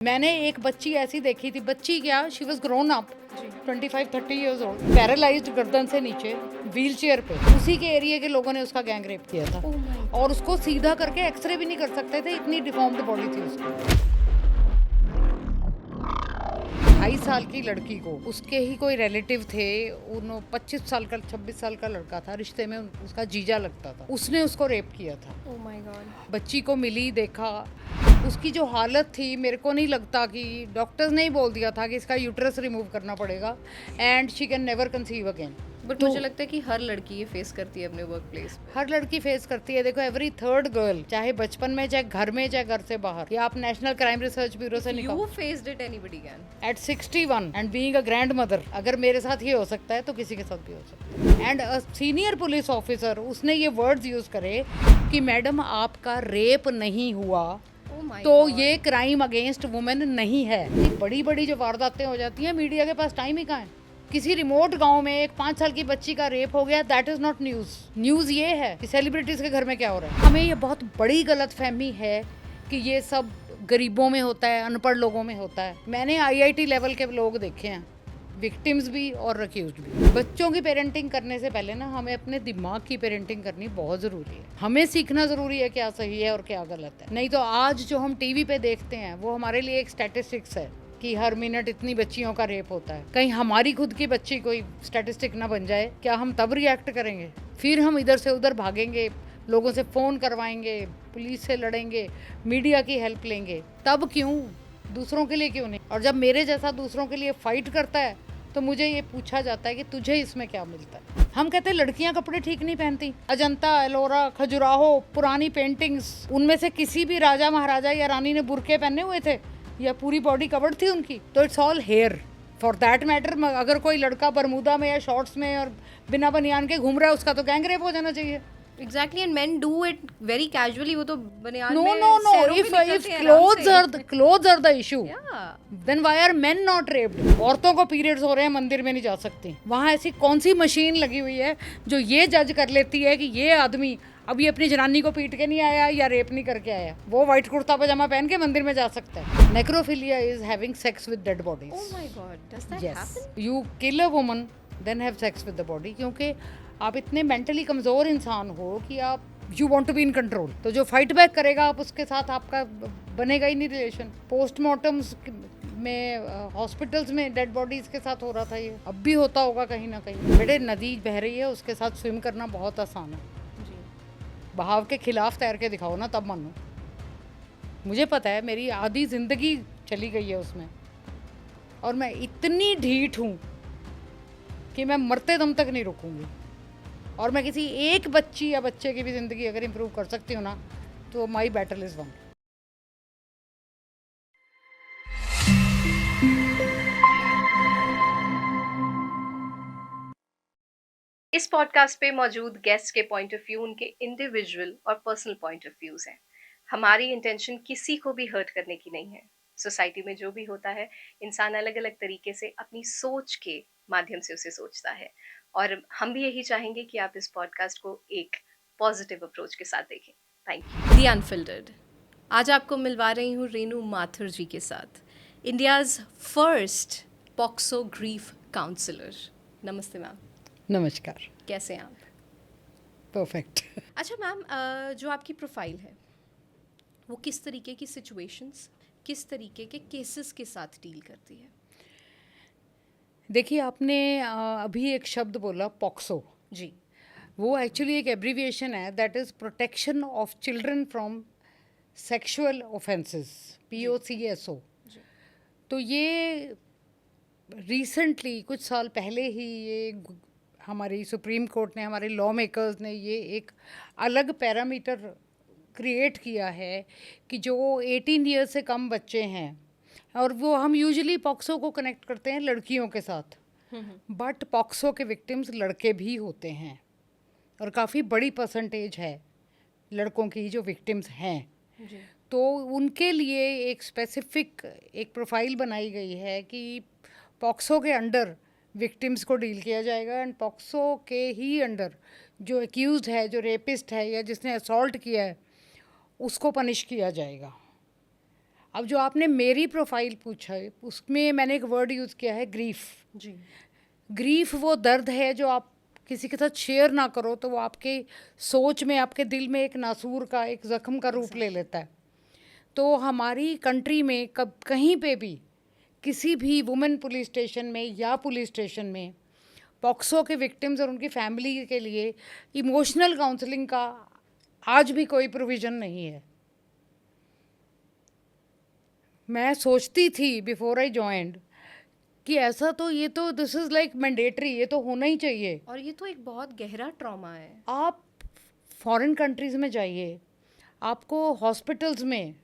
मैंने एक बच्ची ऐसी देखी थी, बच्ची क्या, she was grown up 25-30 years old, paralysed गर्दन से नीचे, व्हील चेयर पे। उसी के एरिया के लोगों ने उसका गैंग रेप किया था। और उसको सीधा करके एक्सरे भी नहीं कर सकते थे, इतनी डिफॉर्म्ड बॉडी थी उसकी। 22 साल की लड़की को उसके ही कोई रिलेटिव थे, 25 साल का 26 साल का लड़का था, रिश्ते में उसका जीजा लगता था, उसने उसको रेप किया था। Oh my God. बच्ची को मिली, देखा, उसकी जो हालत थी, मेरे को नहीं लगता कि डॉक्टर्स ने ही बोल दिया था कि इसका यूट्रस रिमूव करना पड़ेगा and she can never conceive again. But मुझे लगता है कि हर लड़की ये फेस करती है अपने वर्क प्लेस पे। हर लड़की फेस करती है। देखो, एवरी थर्ड गर्ल, चाहे बचपन में, चाहे घर में, चाहे घर से बाहर, या आप नेशनल क्राइम रिसर्च ब्यूरो से निकालो। You faced it, anybody can. At 61 and being a grandmother, अगर मेरे साथ ये हो सकता है तो किसी के साथ भी हो सकता है। And a senior police officer, उसने ये वर्ड्स यूज करे कि मैडम आपका रेप नहीं हुआ Oh my तो God. ये क्राइम अगेंस्ट वुमेन नहीं है। ये बड़ी बड़ी जो वारदातें हो जाती हैं, मीडिया के पास टाइम ही कहाँ है। किसी रिमोट गांव में एक 5 साल की बच्ची का रेप हो गया, that is not news. News ये है कि सेलिब्रिटीज के घर में क्या हो रहा है। हमें ये बहुत बड़ी गलतफहमी है कि ये सब गरीबों में होता है, अनपढ़ लोगों में होता है। मैंने IIT लेवल के लोग देखे हैं, विक्टिम्स भी और अक्यूज्ड भी। बच्चों की पेरेंटिंग करने से पहले ना हमें अपने दिमाग की पेरेंटिंग करनी बहुत ज़रूरी है। हमें सीखना ज़रूरी है क्या सही है और क्या गलत है। नहीं तो आज जो हम टीवी पे देखते हैं वो हमारे लिए एक स्टैटिस्टिक्स है कि हर मिनट इतनी बच्चियों का रेप होता है। कहीं हमारी खुद की बच्ची कोई स्टैटिस्टिक ना बन जाए, क्या हम तब रिएक्ट करेंगे? फिर हम इधर से उधर भागेंगे, लोगों से फ़ोन करवाएंगे, पुलिस से लड़ेंगे, मीडिया की हेल्प लेंगे। तब क्यों? दूसरों के लिए क्यों नहीं? और जब मेरे जैसा दूसरों के लिए फाइट करता है तो मुझे ये पूछा जाता है कि तुझे इसमें क्या मिलता है। हम कहते हैं लड़कियां कपड़े ठीक नहीं पहनती। अजंता, एलोरा, खजुराहो, पुरानी पेंटिंग्स, उनमें से किसी भी राजा महाराजा या रानी ने बुरके पहने हुए थे या पूरी बॉडी कवर्ड थी उनकी? तो it's all here. For that matter, अगर कोई लड़का बरमूदा में या शॉर्ट्स में और बिना बनियान के घूम रहा है, उसका तो गैंग रेप हो जाना चाहिए। Exactly, and men do it very casually. वो तो बनियान No, में no, no. सैरों में If निकलते हैं आराम से। clothes are the issue, Yeah. then why are men not raped? औरतों को पीरियड्स हो रहे हैं, मंदिर में नहीं जा सकती। वहाँ ऐसी कौन सी मशीन लगी हुई है जो ये जज कर लेती है कि ये आदमी अभी अपनी जनानी को पीट के नहीं आया या रेप नहीं करके आया, वो व्हाइट कुर्ता पजामा पहन के मंदिर में जा सकता है? Necrophilia is having sex with dead bodies. Oh my God, does that Yes, happen? you kill a woman then have sex with the body, क्योंकि आप इतने मेंटली कमज़ोर इंसान हो कि आप you want to be in control. तो जो फाइट बैक करेगा, आप उसके साथ आपका बनेगा ही नहीं रिलेशन। पोस्टमार्टम्स में, हॉस्पिटल्स में डेड बॉडीज के साथ हो रहा था, ये अब भी होता होगा कहीं ना कहीं। बेटे, नदी बह रही है, उसके साथ स्विम करना बहुत आसान है। जी। बहाव के खिलाफ तैर के दिखाओ ना, तब मानो। मुझे पता है, मेरी आधी ज़िंदगी चली गई है उसमें, और मैं इतनी ढीठ हूँ कि मैं मरते दम तक नहीं रुकूंगी। और मैं किसी एक बच्ची या बच्चे की भी ज़िंदगी अगर इम्प्रूव कर सकती हूँ ना, तो माई बैटल इज़ वन। इस पॉडकास्ट पे मौजूद गेस्ट के पॉइंट ऑफ व्यू उनके इंडिविजुअल और पर्सनल पॉइंट ऑफ व्यूज हैं। हमारी इंटेंशन किसी को भी हर्ट करने की नहीं है। सोसाइटी में जो भी होता है, इंसान अलग अलग तरीके से अपनी सोच के माध्यम से उसे सोचता है, और हम भी यही चाहेंगे कि आप इस पॉडकास्ट को एक पॉजिटिव अप्रोच के साथ देखें। Thank you. दी अनफिल्टर्ड, आज आपको मिलवा रही हूँ रेनू माथुर जी के साथ, India's first POCSO grief counsellor. नमस्ते मैम। नमस्कार। कैसे हैं आप? परफेक्ट। अच्छा मैम, जो आपकी प्रोफाइल है वो किस तरीके की सिचुएशंस, किस तरीके के केसेस के साथ डील करती है? देखिए, आपने अभी एक शब्द बोला, पॉक्सो। जी। वो एक्चुअली एक एब्रीविएशन है, that is protection of children from sexual offences, POCSO। जी। तो ये रिसेंटली, कुछ साल पहले ही, ये हमारी सुप्रीम कोर्ट ने, हमारे लॉ मेकर्स ने ये एक अलग पैरामीटर क्रिएट किया है कि जो 18 ईयर्स से कम बच्चे हैं, और वो हम यूजुअली पॉक्सो को कनेक्ट करते हैं लड़कियों के साथ, बट पॉक्सो के विक्टिम्स लड़के भी होते हैं, और काफ़ी बड़ी परसेंटेज है लड़कों की जो विक्टिम्स हैं। जी। तो उनके लिए एक स्पेसिफिक एक प्रोफाइल बनाई गई है कि पॉक्सो के अंडर विक्टिम्स को डील किया जाएगा, एंड पॉक्सो के ही अंडर जो एक्यूज्ड है, जो रेपिस्ट है या जिसने असॉल्ट किया है, उसको पनिश किया जाएगा। अब जो आपने मेरी प्रोफाइल पूछा है उसमें मैंने एक वर्ड यूज़ किया है, ग्रीफ। जी। ग्रीफ वो दर्द है जो आप किसी के साथ शेयर ना करो तो वो आपके सोच में, आपके दिल में एक नासूर का, एक ज़ख्म का रूप ले लेता है। तो हमारी कंट्री में कब कहीं पे भी किसी भी वुमेन पुलिस स्टेशन में या पुलिस स्टेशन में पॉक्सो के विक्टिम्स और उनकी फैमिली के लिए इमोशनल काउंसलिंग का आज भी कोई प्रोविज़न नहीं है। मैं सोचती थी बिफोर आई जॉइंड कि ऐसा तो ये तो दिस इज़ लाइक मैंडेटरी, ये तो होना ही चाहिए। और ये तो एक बहुत गहरा ट्रॉमा है। आप फॉरेन कंट्रीज़ में जाइए, आपको हॉस्पिटल्स में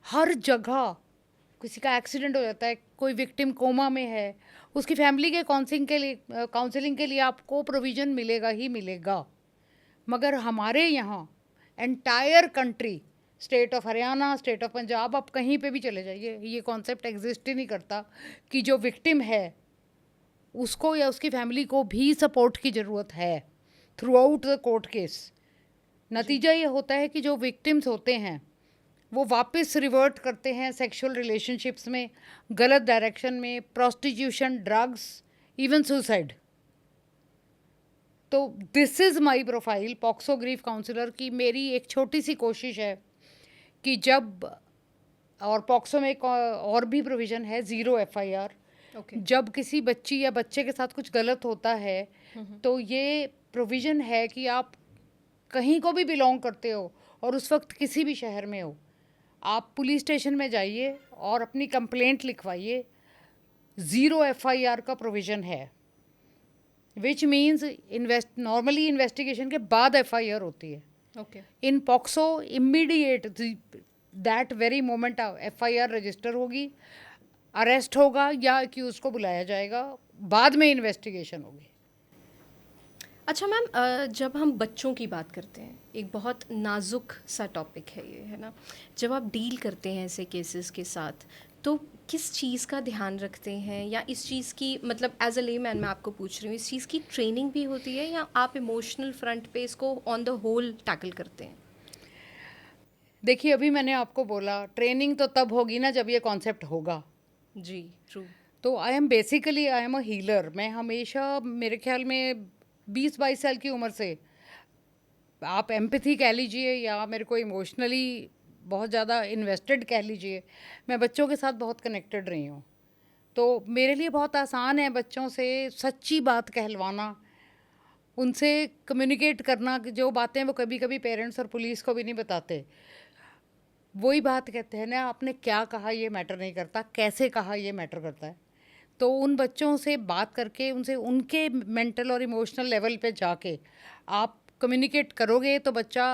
हर जगह किसी का एक्सीडेंट हो जाता है, कोई विक्टिम कोमा में है, उसकी फैमिली के काउंसलिंग के लिए आपको प्रोविज़न मिलेगा ही मिलेगा। मगर हमारे यहाँ entire country, state of Haryana, state of Punjab, आप कहीं पे भी चले जाइए, ये कॉन्सेप्ट एग्जिस्ट ही नहीं करता कि जो विक्टिम है उसको या उसकी फैमिली को भी सपोर्ट की ज़रूरत है through out the court case. नतीजा ये होता है कि जो विक्टिम्स होते हैं वो वापस रिवर्ट करते हैं सेक्सुअल रिलेशनशिप्स में, गलत डायरेक्शन में, प्रोस्टिट्यूशन, ड्रग्स, इवन सुसाइड। तो this is my profile POCSO grief counsellor की। मेरी एक छोटी सी कोशिश है कि जब, और पॉक्सो में एक और भी प्रोविज़न है, ज़ीरो एफआईआर। जब किसी बच्ची या बच्चे के साथ कुछ गलत होता है तो ये प्रोविज़न है कि आप कहीं को भी बिलोंग करते हो और उस वक्त किसी भी शहर में हो, आप पुलिस स्टेशन में जाइए और अपनी कंप्लेंट लिखवाइए। ज़ीरो एफआईआर का प्रोविज़न है, विच मीन्स नॉर्मली इन्वेस्टिगेशन के बाद एफआईआर होती है। Okay. In POCSO immediate that very moment FIR register होगी, अरेस्ट होगा या अक्यूज को बुलाया जाएगा, बाद में इन्वेस्टिगेशन होगी। अच्छा मैम, जब हम बच्चों की बात करते हैं, एक बहुत नाजुक सा टॉपिक है ये, है ना? जब आप डील करते हैं ऐसे केसेस के साथ, तो किस चीज़ का ध्यान रखते हैं, या इस चीज़ की, मतलब एज अ लेमैन मैं आपको पूछ रही हूँ, इस चीज़ की ट्रेनिंग भी होती है, या आप इमोशनल फ्रंट पे इसको ऑन द होल टैकल करते हैं? देखिए, अभी मैंने आपको बोला ट्रेनिंग तो तब होगी ना जब ये कॉन्सेप्ट होगा। जी, ट्रू। तो आई एम अ हीलर। मैं हमेशा, मेरे ख्याल में 20-22 साल की उम्र से, आप एम्पैथी कह लीजिए या मेरे को इमोशनली बहुत ज़्यादा इन्वेस्टेड कह लीजिए, मैं बच्चों के साथ बहुत कनेक्टेड रही हूँ। तो मेरे लिए बहुत आसान है बच्चों से सच्ची बात कहलवाना, उनसे कम्युनिकेट करना कि जो बातें वो कभी कभी पेरेंट्स और पुलिस को भी नहीं बताते। वही बात कहते हैं ना, आपने क्या कहा ये मैटर नहीं करता, कैसे कहा ये मैटर करता है। तो उन बच्चों से बात करके उनसे उनके मेंटल और इमोशनल लेवल पे जाके आप कम्युनिकेट करोगे तो बच्चा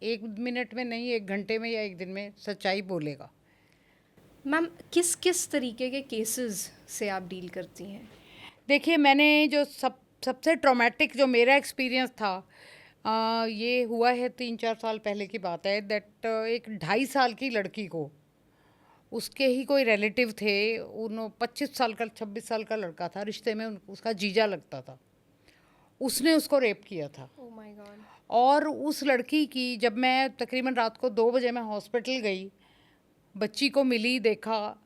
1 मिनट में नहीं, 1 घंटे में या 1 दिन में सच्चाई बोलेगा। मैम, किस किस तरीके के केसेस से आप डील करती हैं? देखिए, मैंने जो सबसे ट्रॉमेटिक जो मेरा एक्सपीरियंस था, ये हुआ है 3-4 साल पहले की बात है। दैट एक 2.5 साल की लड़की को उसके ही कोई रिलेटिव थे, उन 25 साल का 26 साल का लड़का था, रिश्ते में उसका जीजा लगता था, उसने उसको रेप किया था। ओह माय गॉड। और उस लड़की की, जब मैं तकरीबन रात को 2 बजे मैं हॉस्पिटल गई, बच्ची को मिली, देखा,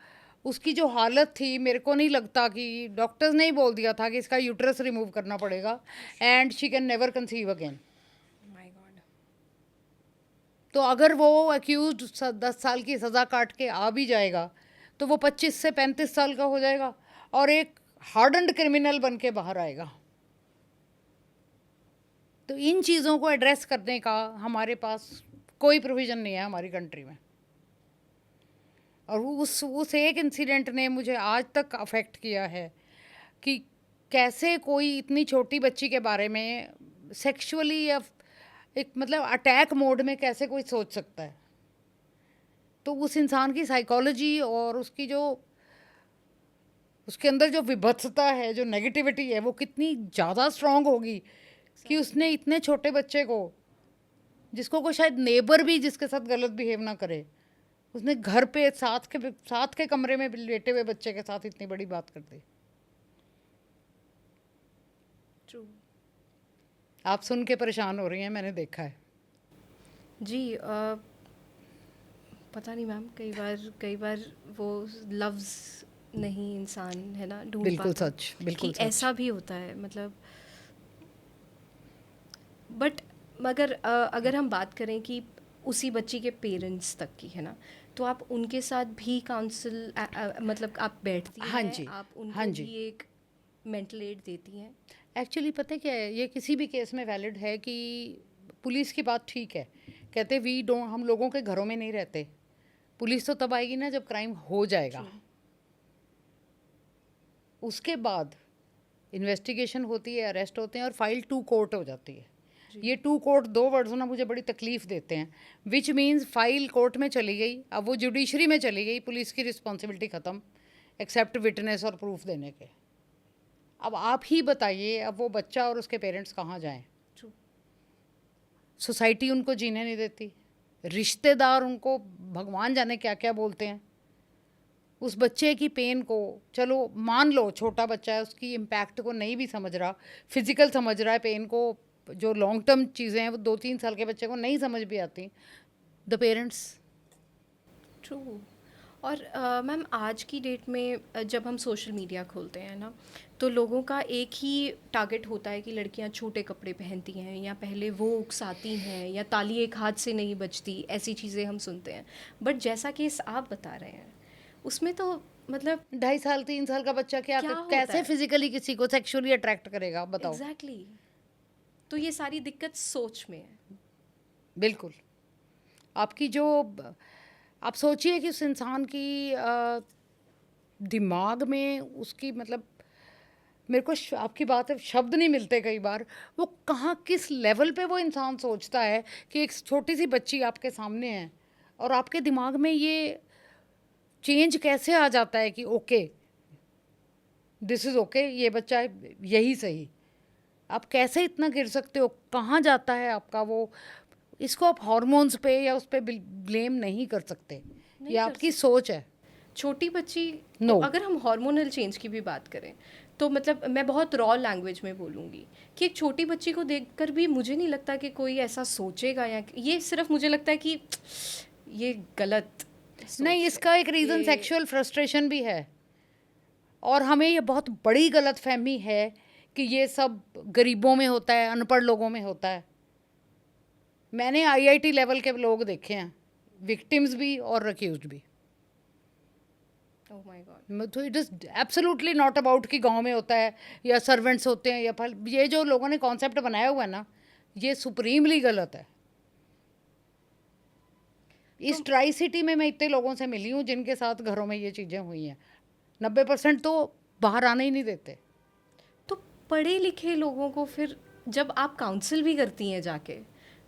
उसकी जो हालत थी, मेरे को नहीं लगता कि डॉक्टर्स ने ही बोल दिया था कि इसका यूट्रस रिमूव करना पड़ेगा and she can never conceive again. My God. तो अगर वो अक्यूज 10 साल की सज़ा काट के आ भी जाएगा तो वो 25 से 35 साल का हो जाएगा और एक हार्डन्ड क्रिमिनल बन के बाहर आएगा। तो इन चीज़ों को एड्रेस करने का हमारे पास कोई प्रोविज़न नहीं है हमारी कंट्री में। और उस एक इंसिडेंट ने मुझे आज तक अफेक्ट किया है कि कैसे कोई इतनी छोटी बच्ची के बारे में सेक्सुअली या एक मतलब अटैक मोड में कैसे कोई सोच सकता है। तो उस इंसान की साइकोलॉजी और उसकी जो उसके अंदर जो विभत्सता है, जो नेगेटिविटी है, वो कितनी ज़्यादा स्ट्रांग होगी कि उसने इतने छोटे बच्चे को, जिसको कोई शायद नेबर भी जिसके साथ गलत बिहेव ना करे, उसने घर पे साथ के कमरे में लेटे हुए बच्चे के साथ इतनी बड़ी बात कर दी। ट्रू। आप सुन के परेशान हो रही हैं, मैंने देखा है। जी, पता नहीं मैम, कई बार वो लफ्ज़ नहीं इंसान है ना ढूंढ बिल्कुल पाता सच, बिल्कुल कि सच। ऐसा भी होता है, मतलब। बट मगर अगर हम बात करें कि उसी बच्ची के पेरेंट्स तक की, है ना, तो आप उनके साथ भी काउंसिल मतलब आप बैठती हाँ हैं, जी, आप हाँ उनको जी। भी एक मेंटल एड देती हैं? एक्चुअली पता है क्या है, ये किसी भी केस में वैलिड है कि पुलिस की बात ठीक है, कहते वी डोंट, हम लोगों के घरों में नहीं रहते। पुलिस तो तब आएगी ना जब क्राइम हो जाएगा। ट्रू। उसके बाद इन्वेस्टिगेशन होती है, अरेस्ट होते हैं और फाइल टू कोर्ट हो जाती है। जी। ये टू कोर्ट दो वर्ड्स ना मुझे बड़ी तकलीफ देते हैं। विच मीन्स फाइल कोर्ट में चली गई, अब वो जुडिशरी में चली गई, पुलिस की रिस्पॉन्सिबिलिटी ख़त्म, एक्सेप्ट विटनेस और प्रूफ देने के। अब आप ही बताइए, अब वो बच्चा और उसके पेरेंट्स कहाँ जाएं? ट्रू। सोसाइटी उनको जीने नहीं देती, रिश्तेदार उनको भगवान जाने क्या क्या बोलते हैं। उस बच्चे की पेन को, चलो मान लो छोटा बच्चा है, उसकी इम्पैक्ट को नहीं भी समझ रहा, फिजिकल समझ रहा है पेन को, जो लॉन्ग टर्म चीज़ें हैं वो 2-3 साल के बच्चे को नहीं समझ भी आती। The parents. ट्रू। और मैम आज की डेट में जब हम सोशल मीडिया खोलते हैं ना, तो लोगों का एक ही टारगेट होता है कि लड़कियां छोटे कपड़े पहनती हैं, या पहले वो उकसाती हैं, या ताली एक हाथ से नहीं बजती, ऐसी चीज़ें हम सुनते हैं। बट जैसा केस आप बता रहे हैं, उसमें तो मतलब 2.5 साल 3 साल का बच्चा क्या क्या होता कैसे है? फिजिकली किसी को सेक्सुअली अट्रैक्ट करेगा, आप बताओ। Exactly exactly. तो ये सारी दिक्कत सोच में है। बिल्कुल। आपकी जो आप सोचिए कि उस इंसान की दिमाग में उसकी मतलब, मेरे को आपकी बात है, शब्द नहीं मिलते कई बार। वो कहाँ किस लेवल पे वो इंसान सोचता है कि एक छोटी सी बच्ची आपके सामने है और आपके दिमाग में ये चेंज कैसे आ जाता है कि ओके दिस इज़ ओके, ये बच्चा यही सही। आप कैसे इतना गिर सकते हो? कहाँ जाता है आपका वो? इसको आप हॉर्मोन्स पे या उस पर ब्लेम नहीं कर सकते, ये नहीं कर आपकी सकते। सोच है। छोटी बच्ची को नो। अगर हम हार्मोनल चेंज की भी बात करें, तो मतलब मैं बहुत रॉ लैंग्वेज में बोलूँगी कि एक छोटी बच्ची को देखकर भी मुझे नहीं लगता कि कोई ऐसा सोचेगा, या ये सिर्फ मुझे लगता है कि ये गलत सोच नहीं, है। इसका एक रीज़न ये सेक्सुअल फ्रस्ट्रेशन भी है, और हमें ये बहुत बड़ी गलत फहमी है कि ये सब गरीबों में होता है, अनपढ़ लोगों में होता है। मैंने आईआईटी लेवल के लोग देखे हैं, विक्टिम्स भी और अक्यूज्ड भी। Oh my God. तो it is absolutely not about कि गांव में होता है या सर्वेंट्स होते हैं या फल, ये जो लोगों ने कॉन्सेप्ट बनाया हुआ है ना, ये सुप्रीमली गलत है। इस ट्राई सिटी में मैं इतने लोगों से मिली हूँ जिनके साथ घरों में ये चीज़ें हुई हैं, 90% तो बाहर आने ही नहीं देते। तो पढ़े लिखे लोगों को फिर जब आप काउंसिल भी करती हैं जाके,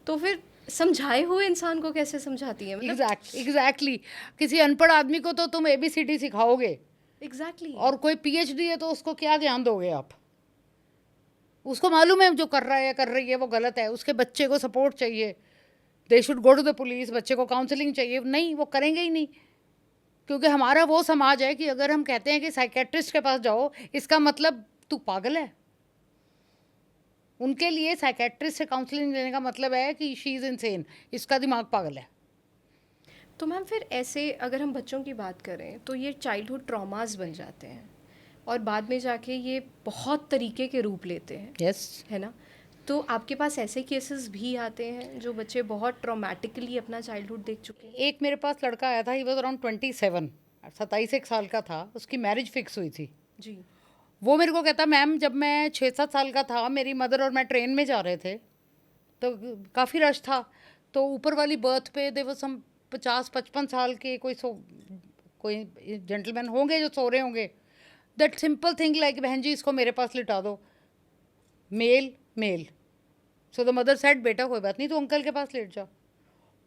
तो फिर समझाए हुए इंसान को कैसे समझाती हैं, मतलब? एग्जैक्टली। किसी अनपढ़ आदमी को तो तुम ABCD सिखाओगे, एग्जैक्टली। और कोई PhD है तो उसको क्या ध्यान दोगे आप? उसको मालूम है जो कर रहा है या कर रही है वो गलत है, उसके बच्चे को सपोर्ट चाहिए, they should go to the police, बच्चे को काउंसलिंग चाहिए। नहीं, वो करेंगे ही नहीं, क्योंकि हमारा वो समाज है कि अगर हम कहते हैं कि साइकेट्रिस्ट के पास जाओ, इसका मतलब तू पागल है। उनके लिए साइकेट्रिस्ट से काउंसलिंग लेने का मतलब है कि शी इज़ इनसेन, इसका दिमाग पागल है। तो मैम फिर ऐसे अगर हम बच्चों की बात करें, तो ये चाइल्डहुड ट्रॉमास बन जाते हैं, और बाद में जाके ये बहुत तरीके के रूप लेते हैं, यस। है ना? तो आपके पास ऐसे केसेस भी आते हैं जो बच्चे बहुत ट्रॉमेटिकली अपना चाइल्डहुड देख चुके हैं? एक मेरे पास लड़का आया था, ही वॉज अराउंड 27, 27 एक साल का था, उसकी मैरिज फिक्स हुई थी। जी। वो मेरे को कहता, मैम जब मैं 6-7 साल का था, मेरी मदर और मैं ट्रेन में जा रहे थे, तो काफ़ी रश था, तो ऊपर वाली बर्थ पे दे वो सम 50-55 साल के कोई जेंटलमैन होंगे जो सो रहे होंगे। दैट सिंपल थिंग लाइक, बहन जी इसको मेरे पास लिटा दो, male male. So the mother said, बेटा कोई बात नहीं, तो अंकल के पास लेट जाओ।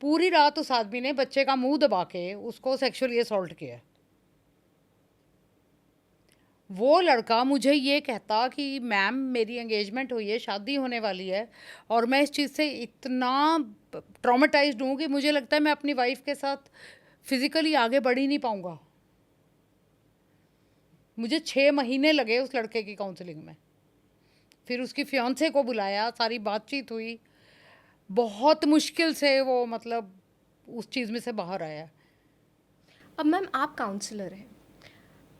पूरी रात उस आदमी ने बच्चे का मुंह दबा के उसको सेक्सुअली असॉल्ट किया। वो लड़का मुझे ये कहता कि मैम मेरी एंगेजमेंट हुई है, शादी होने वाली है, और मैं इस चीज़ से इतना ट्रॉमेटाइज्ड हूँ कि मुझे लगता है मैं अपनी वाइफ के साथ फिज़िकली आगे बढ़ ही नहीं पाऊँगा। मुझे 6 महीने लगे उस लड़के की काउंसलिंग में। फिर उसकी फियांसे को बुलाया, सारी बातचीत हुई, बहुत मुश्किल से वो मतलब उस चीज़ में से बाहर आया। अब मैम आप काउंसलर हैं,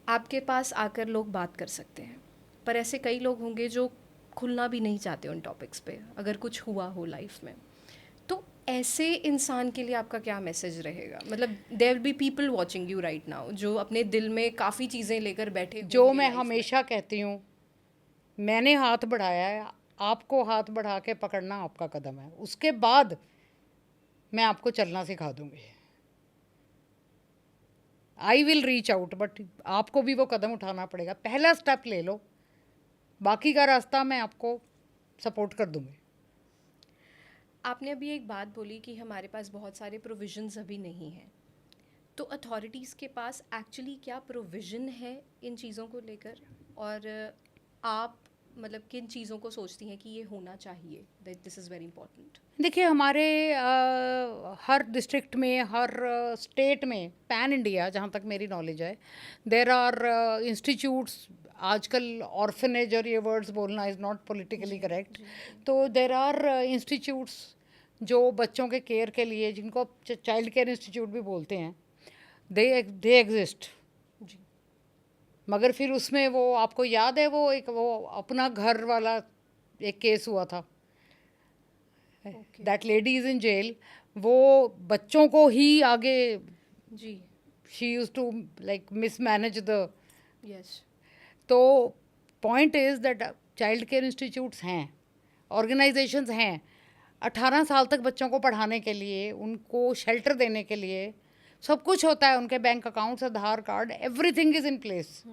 आपके पास आकर लोग बात कर सकते हैं, पर ऐसे कई लोग होंगे जो खुलना भी नहीं चाहते उन टॉपिक्स पे अगर कुछ हुआ हो लाइफ में, तो ऐसे इंसान के लिए आपका क्या मैसेज रहेगा? मतलब there will be people watching you right now जो अपने दिल में काफ़ी चीज़ें लेकर बैठे जो होंगे मैं life में। हमेशा कहती हूँ, मैंने हाथ बढ़ाया है, आपको हाथ बढ़ा के पकड़ना आपका कदम है, उसके बाद मैं आपको चलना सिखा दूंगी। I will reach out, but आपको भी वो कदम उठाना पड़ेगा। पहला स्टेप ले लो, बाकी का रास्ता मैं आपको सपोर्ट कर दूंगी। आपने अभी एक बात बोली कि हमारे पास बहुत सारे प्रोविजंस अभी नहीं हैं, तो अथॉरिटीज़ के पास एक्चुअली क्या प्रोविज़न है इन चीज़ों को लेकर, और आप मतलब किन चीज़ों को सोचती हैं कि ये होना चाहिए, that this is very important? देखिए, हमारे हर डिस्ट्रिक्ट में, हर स्टेट में, पैन इंडिया जहाँ तक मेरी नॉलेज है, देर आर इंस्टीट्यूट्स। आजकल ऑर्फनेज और ये वर्ड्स बोलना इज़ नॉट पॉलिटिकली करेक्ट, तो देर आर इंस्टीट्यूट्स जो बच्चों के केयर के लिए, जिनको चाइल्ड केयर इंस्टीट्यूट भी बोलते हैं, दे एग्जिस्ट। जी। मगर फिर उसमें वो, आपको याद है वो अपना घर वाला एक केस हुआ था, that lady is in jail. वो बच्चों को ही आगे, जी। She use to like mismanage the, yes. तो point is that child care institutes हैं, ऑर्गेनाइजेशंस हैं, 18 साल तक बच्चों को पढ़ाने के लिए, उनको शेल्टर देने के लिए सब कुछ होता है, उनके bank accounts, Aadhaar card, everything is in place.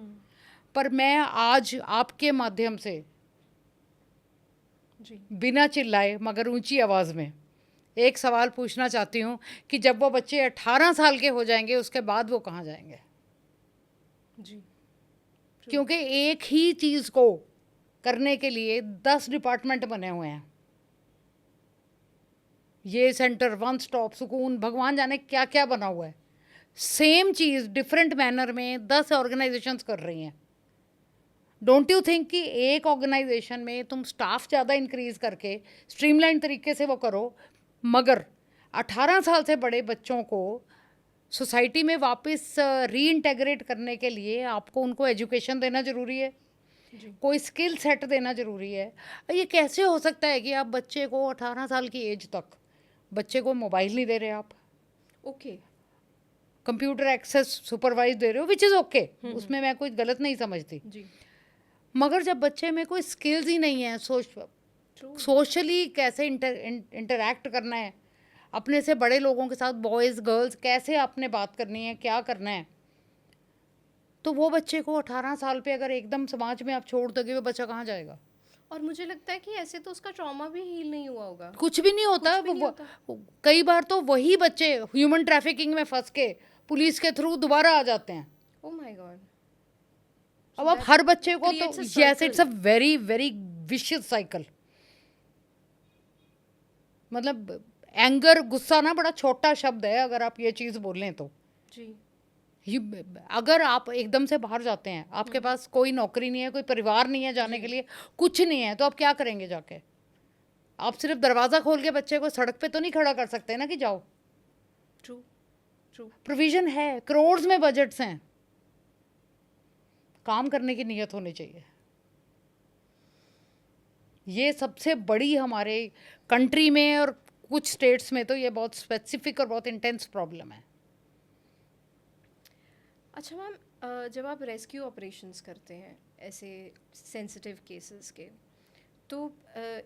पर मैं आज आपके माध्यम से, जी। बिना चिल्लाए मगर ऊंची आवाज़ में एक सवाल पूछना चाहती हूँ कि जब वो बच्चे 18 साल के हो जाएंगे, उसके बाद वो कहाँ जाएंगे? जी। क्योंकि एक ही चीज़ को करने के लिए 10 डिपार्टमेंट बने हुए हैं। ये सेंटर, वन स्टॉप, सुकून, भगवान जाने क्या क्या बना हुआ है। सेम चीज़ डिफरेंट मैनर में 10 ऑर्गेनाइजेशंस कर रही हैं। डोंट यू थिंक कि एक ऑर्गेनाइजेशन में तुम स्टाफ ज़्यादा इंक्रीज करके स्ट्रीमलाइन तरीके से वो करो, मगर 18 साल से बड़े बच्चों को सोसाइटी में वापस रीइंटेग्रेट करने के लिए आपको उनको एजुकेशन देना ज़रूरी है, कोई स्किल सेट देना ज़रूरी है। ये कैसे हो सकता है कि आप बच्चे को 18 साल की एज तक बच्चे को मोबाइल नहीं दे रहे, आप ओके। कंप्यूटर एक्सेस सुपरवाइज दे रहे हो, विच इज़ ओके, उसमें मैं कोई गलत नहीं समझती। जी। मगर जब बच्चे में कोई स्किल्स ही नहीं है, सोशली कैसे इंटरैक्ट करना है, अपने से बड़े लोगों के साथ, बॉयज़ गर्ल्स, कैसे आपने बात करनी है, क्या करना है, तो वो बच्चे को 18 साल पे अगर एकदम समाज में आप छोड़ दोगे, वो बच्चा कहाँ जाएगा? और मुझे लगता है कि ऐसे तो उसका ट्रॉमा भी हील नहीं हुआ होगा। कुछ भी नहीं होता। कुछ भी नहीं होता। कई बार तो वही बच्चे ह्यूमन ट्रैफिकिंग में फंस के पुलिस के थ्रू दोबारा आ जाते हैं। ओह माय गॉड। अब आप हर बच्चे को तो, creates a yes, it's a very very vicious cycle. मतलब एंगर, गुस्सा ना बड़ा छोटा शब्द है, अगर आप ये चीज़ बोलें तो। जी। अगर आप एकदम से बाहर जाते हैं, आपके पास कोई नौकरी नहीं है, कोई परिवार नहीं है जाने के लिए, कुछ नहीं है, तो आप क्या करेंगे जाके? आप सिर्फ दरवाज़ा खोल के बच्चे को सड़क पे तो नहीं खड़ा कर सकते ना कि जाओ। ट्रू। ट्रू। प्रोविजन है, करोड़ में बजट्स हैं, काम करने की नीयत होनी चाहिए। ये सबसे बड़ी हमारे कंट्री में और कुछ स्टेट्स में तो ये बहुत स्पेसिफिक और बहुत इंटेंस प्रॉब्लम है। अच्छा मैम, जब आप रेस्क्यू ऑपरेशंस करते हैं ऐसे सेंसिटिव केसेस के, तो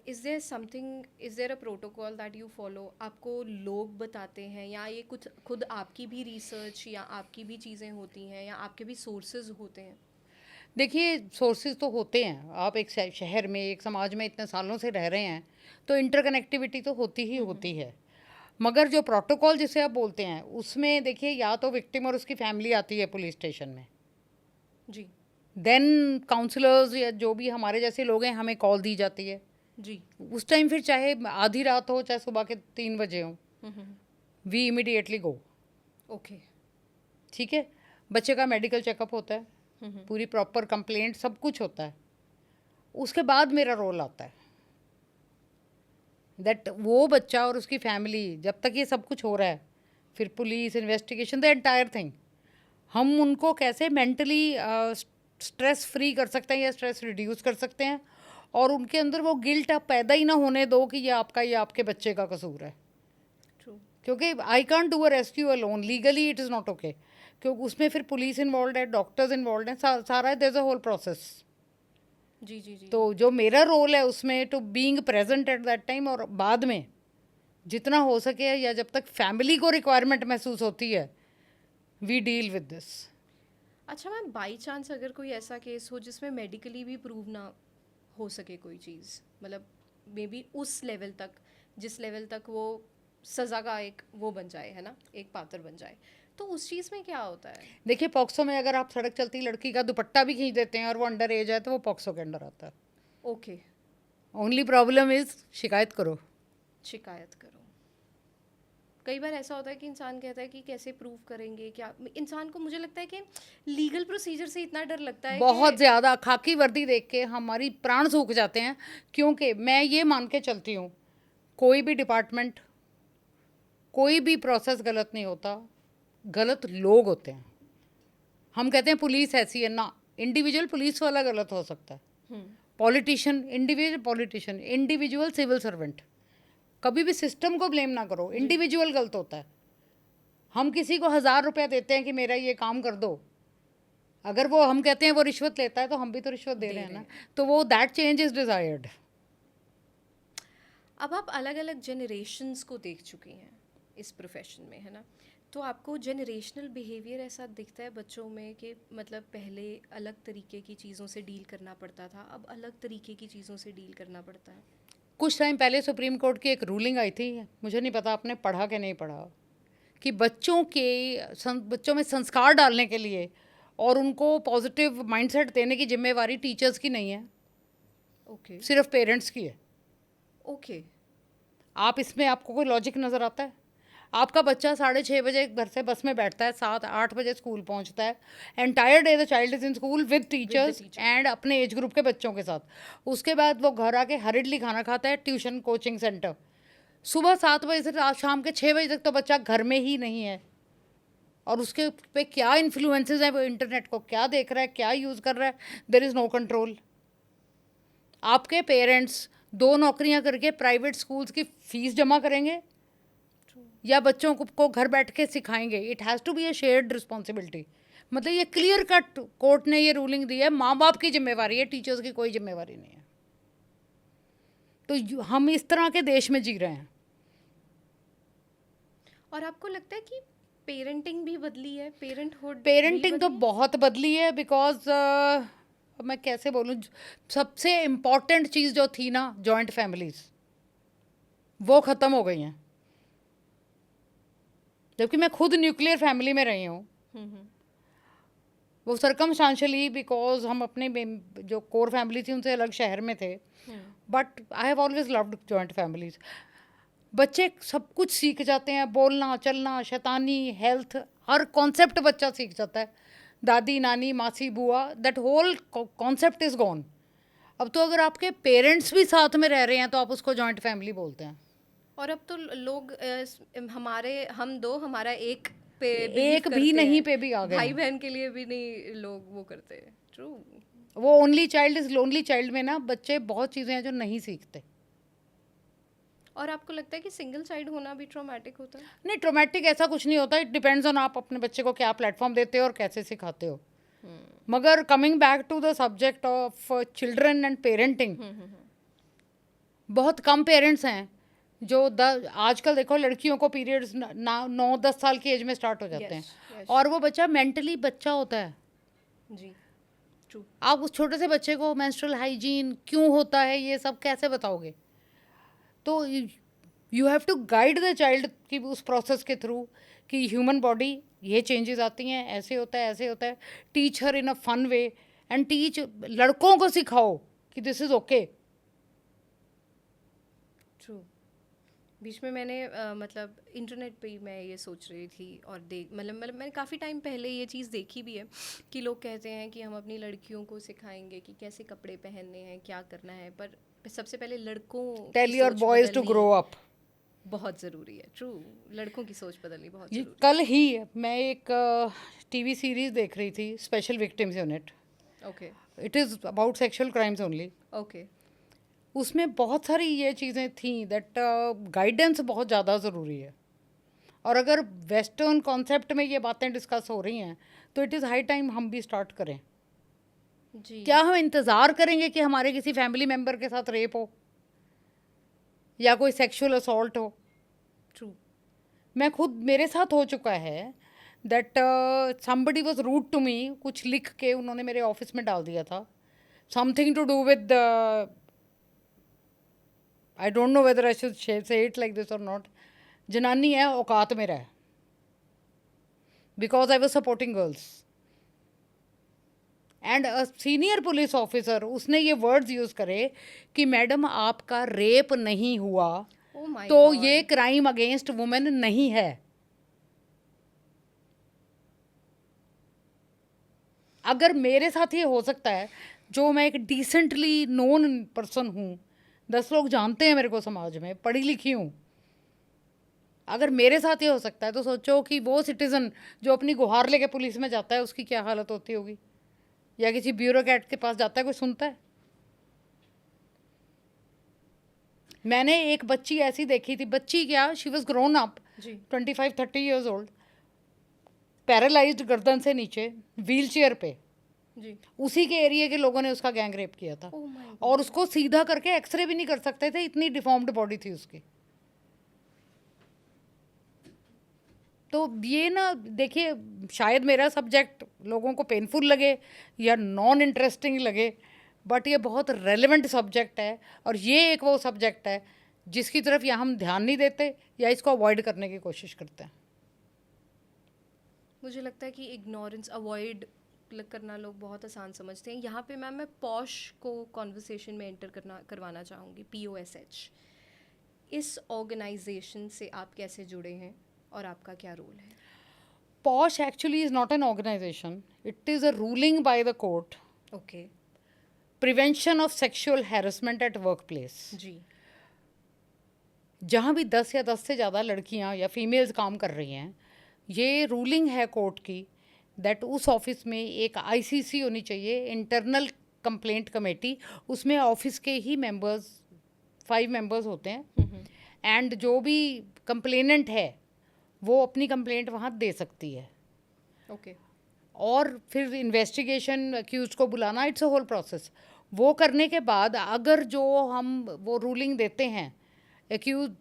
is there a protocol that you follow? आपको लोग बताते हैं, या ये कुछ खुद आपकी भी रिसर्च या आपकी भी चीज़ें होती हैं, या आपके भी सोर्सेज होते हैं? देखिए, सोर्सेज तो होते हैं। आप एक शहर में, एक समाज में इतने सालों से रह रहे हैं, तो इंटरकनेक्टिविटी तो होती ही होती है। मगर जो प्रोटोकॉल जिसे आप बोलते हैं, उसमें देखिए, या तो विक्टिम और उसकी फैमिली आती है पुलिस स्टेशन में, जी। देन काउंसलर्स या जो भी हमारे जैसे लोग हैं, हमें कॉल दी जाती है। जी। उस टाइम फिर चाहे आधी रात हो, चाहे सुबह के 3 बजे हो, वी इमीडिएटली गो। ओके। ठीक है, बच्चे का मेडिकल चेकअप होता है, पूरी प्रॉपर कंप्लेंट, सब कुछ होता है। उसके बाद मेरा रोल आता है दैट वो बच्चा और उसकी फैमिली, जब तक ये सब कुछ हो रहा है, फिर police investigation, the entire thing, हम उनको कैसे मेंटली स्ट्रेस फ्री कर सकते हैं या स्ट्रेस रिड्यूस कर सकते हैं, और उनके अंदर वो गिल्ट आप पैदा ही ना होने दो कि ये आपके बच्चे का कसूर है। ट्रू। क्योंकि I can't do a rescue alone, legally it is not okay, क्योंकि उसमें फिर पुलिस इन्वॉल्व है, डॉक्टर्स इन्वॉल्व हैं, सारा there is a whole process. जी जी जी। तो जो मेरा रोल है उसमें to being present at that time, और बाद में जितना हो सके या जब तक फैमिली को रिक्वायरमेंट महसूस होती है, वी डील विद दिस। अच्छा मैम, बाई चांस अगर कोई ऐसा केस हो जिसमें मेडिकली भी प्रूव ना हो सके कोई चीज़, मतलब मे बी उस लेवल तक, जिस लेवल तक वो सज़ा का एक वो बन जाए, है ना, एक पात्र बन जाए, तो उस चीज़ में क्या होता है? देखिए, पॉक्सो में अगर आप सड़क चलती लड़की का दुपट्टा भी खींच देते हैं और वो अंडर एज है, तो वो पॉक्सो के अंडर आता है। ओके। ओनली प्रॉब्लम इज शिकायत करो। शिकायत करो। कई बार ऐसा होता है कि इंसान कहता है कि कैसे प्रूव करेंगे, क्या इंसान को, मुझे लगता है कि लीगल प्रोसीजर से इतना डर लगता है बहुत कि ज़्यादा खाकी वर्दी देख के हमारी प्राण सूख जाते हैं, क्योंकि मैं ये मान के चलती हूँ, कोई भी डिपार्टमेंट, कोई भी प्रोसेस गलत नहीं होता, गलत लोग होते हैं। हम कहते हैं पुलिस ऐसी है ना, इंडिविजुअल पुलिस वाला गलत हो सकता है, पॉलिटिशियन इंडिविजुअल सिविल सर्वेंट, कभी भी सिस्टम को ब्लेम ना करो, इंडिविजुअल गलत होता है। हम किसी को 1000 रुपया देते हैं कि मेरा ये काम कर दो, अगर वो हम कहते हैं वो रिश्वत लेता है, तो हम भी तो रिश्वत दे रहे हैं ना, तो वो दैट चेंज इज डिजायर्ड। अब आप अलग अलग जनरेशन्स को देख चुकी हैं इस प्रोफेशन में, है ना, तो आपको जनरेशनल बिहेवियर ऐसा दिखता है बच्चों में कि मतलब पहले अलग तरीके की चीज़ों से डील करना पड़ता था, अब अलग तरीके की चीज़ों से डील करना पड़ता है? कुछ टाइम पहले सुप्रीम कोर्ट की एक रूलिंग आई थी, मुझे नहीं पता आपने पढ़ा कि नहीं पढ़ा, कि बच्चों में संस्कार डालने के लिए और उनको पॉजिटिव माइंडसेट देने की जिम्मेवारी टीचर्स की नहीं है, ओके। सिर्फ पेरेंट्स की है। ओके। आप इसमें आपको कोई लॉजिक नज़र आता है? आपका बच्चा 6:30 बजे घर से बस में बैठता है, 7-8 बजे स्कूल पहुंचता है, entire day the child is in school with teachers and अपने एज ग्रुप के बच्चों के साथ। उसके बाद वो घर आके हरिडली खाना खाता है, ट्यूशन कोचिंग सेंटर। सुबह 7 बजे से रात शाम के 6 बजे तक तो बच्चा घर में ही नहीं है, और उसके पे क्या इन्फ्लुएंसेस हैं, वो इंटरनेट को क्या देख रहा है, क्या यूज़ कर रहा है, देयर इज़ नो कंट्रोल। आपके पेरेंट्स 2 नौकरियां करके प्राइवेट स्कूल्स की फीस जमा करेंगे या बच्चों को घर बैठ के सिखाएंगे? It has to be a shared responsibility. मतलब ये क्लियर कट कोर्ट ने ये रूलिंग दी है, माँ बाप की जिम्मेवारी है, टीचर्स की कोई जिम्मेवारी नहीं है। तो हम इस तरह के देश में जी रहे हैं। और आपको लगता है कि पेरेंटिंग भी बदली है, पेरेंटिंग तो बहुत बदली है, बिकॉज मैं कैसे बोलूँ, सबसे इम्पॉर्टेंट चीज़ जो थी ना, जॉइंट फैमिलीज, वो ख़त्म हो गई हैं। जबकि मैं खुद न्यूक्लियर फैमिली में रही हूँ, वो सर्कमस्टांशियली, बिकॉज हम अपने जो कोर फैमिली थी उनसे अलग शहर में थे, but I have always loved joint families. बच्चे सब कुछ सीख जाते हैं, बोलना, चलना, शैतानी, हेल्थ, हर कॉन्सेप्ट बच्चा सीख जाता है। दादी, नानी, मासी, बुआ, that whole concept is gone. अब तो अगर आपके पेरेंट्स भी साथ में रह रहे हैं तो आप उसको जॉइंट फैमिली बोलते हैं। और अब तो लोग हमारा एक पे एक भी नहीं पे भी आ गए भाई हैं। बहन के लिए भी नहीं लोग वो करते हैं। ट्रू। वो only child is lonely child में ना बच्चे बहुत चीज़ें हैं जो नहीं सीखते। और आपको लगता है कि सिंगल चाइल्ड होना भी ट्रॉमेटिक होता है? नहीं, ट्रोमेटिक ऐसा कुछ नहीं होता, इट डिपेंड्स ऑन आप अपने बच्चे को क्या प्लेटफॉर्म देते हो और कैसे सिखाते हो। मगर coming back to the subject of children and parenting, बहुत कम पेरेंट्स हैं जो आजकल देखो लड़कियों को पीरियड्स 9-10 साल की एज में स्टार्ट हो जाते हैं, yes. और वो बच्चा मेंटली बच्चा होता है। जी। ट्रू। आप उस छोटे से बच्चे को मेंस्ट्रुअल हाइजीन क्यों होता है ये सब कैसे बताओगे? तो you have to guide the child कि उस प्रोसेस के थ्रू कि ह्यूमन बॉडी ये चेंजेस आती हैं, ऐसे होता है, ऐसे होता है। Teach her in a fun way and teach, लड़कों को सिखाओ कि दिस इज़ ओके। ट्रू। बीच में मैंने मतलब इंटरनेट पे ही मैं ये सोच रही थी और मतलब मैंने काफ़ी टाइम पहले ये चीज़ देखी भी है कि लोग कहते हैं कि हम अपनी लड़कियों को सिखाएंगे कि कैसे कपड़े पहनने हैं, क्या करना है, पर सबसे पहले लड़कों टेल की योर सोच बॉयज टू बदलनी ग्रो है। अप। बहुत ज़रूरी है। ट्रू, लड़कों की सोच बदलनी बहुत ये ज़रूरी कल ही मैं एक टीवी सीरीज देख रही थी, स्पेशल विक्टिम्स यूनिट. है। Okay, it is about sexual crimes only. Okay, उसमें बहुत सारी ये चीज़ें थी दैट गाइडेंस बहुत ज़्यादा ज़रूरी है. और अगर वेस्टर्न कॉन्सेप्ट में ये बातें डिस्कस हो रही हैं तो इट इज़ हाई टाइम हम भी स्टार्ट करें. जी। क्या हम इंतज़ार करेंगे कि हमारे किसी फैमिली मेम्बर के साथ रेप हो या कोई सेक्सुअल असॉल्ट हो? ट्रू। मैं खुद, मेरे साथ हो चुका है that somebody was rude to me. कुछ लिख के उन्होंने मेरे ऑफिस में डाल दिया था, something to do with, I don't know whether I should say it like this और नॉट. जनानी है, औकात में रहे, because I was supporting girls. And a senior police officer, उसने ये वर्ड्स यूज़ करे कि मैडम आपका रेप नहीं हुआ ओह माय तो गॉड। ये क्राइम अगेंस्ट वुमेन नहीं है. अगर मेरे साथ ये हो सकता है, जो मैं एक डिसेंटली नोन पर्सन हूँ, 10 लोग जानते हैं मेरे को समाज में, पढ़ी लिखी हूँ, अगर मेरे साथ ये हो सकता है तो सोचो कि वो सिटीज़न जो अपनी गुहार लेके पुलिस में जाता है उसकी क्या हालत होती होगी, या किसी ब्यूरोक्रेट के पास जाता है, कोई सुनता है? मैंने एक बच्ची ऐसी देखी थी, बच्ची क्या, शी वॉज ग्रोन अप, जी 25-30 ईयर्स ओल्ड, पैरालाइज्ड गर्दन से नीचे, व्हील चेयर पे. जी। उसी के एरिया के लोगों ने उसका गैंग रेप किया था. ओह माय और उसको सीधा करके एक्सरे भी नहीं कर सकते थे, इतनी डिफॉर्म्ड बॉडी थी उसकी. तो ये ना, देखिए, शायद मेरा सब्जेक्ट लोगों को पेनफुल लगे या नॉन इंटरेस्टिंग लगे, बट ये बहुत रेलेवेंट सब्जेक्ट है. और ये एक वो सब्जेक्ट है जिसकी तरफ या हम ध्यान नहीं देते या इसको अवॉइड करने की कोशिश करते हैं. मुझे लगता है कि इग्नोरेंस अवॉइड करना लोग बहुत आसान समझते हैं। यहाँ पे मैम मैं पॉश को कॉन्वर्सेशन में एंटर करवाना चाहूँगी, POSH। इस ऑर्गेनाइजेशन से आप कैसे जुड़े हैं और आपका क्या रोल है? POSH actually is not an organisation, it is a ruling by the court, okay. Prevention of sexual harassment at work place. जी। जहाँ भी 10 या 10 से ज़्यादा लड़कियाँ या फीमेल्स काम कर रही हैं, ये रूलिंग है कोर्ट की दैट उस ऑफिस में एक ICC होनी चाहिए, इंटरनल कंप्लेंट कमेटी. उसमें ऑफिस के ही मेंबर्स, 5 मेंबर्स होते हैं. एंड जो भी कंप्लेनेंट है वो अपनी कंप्लेंट वहाँ दे सकती है. ओके। और फिर इन्वेस्टिगेशन, अक्यूज को बुलाना, इट्स अ होल प्रोसेस. वो करने के बाद अगर जो हम वो रूलिंग देते हैं एक्यूज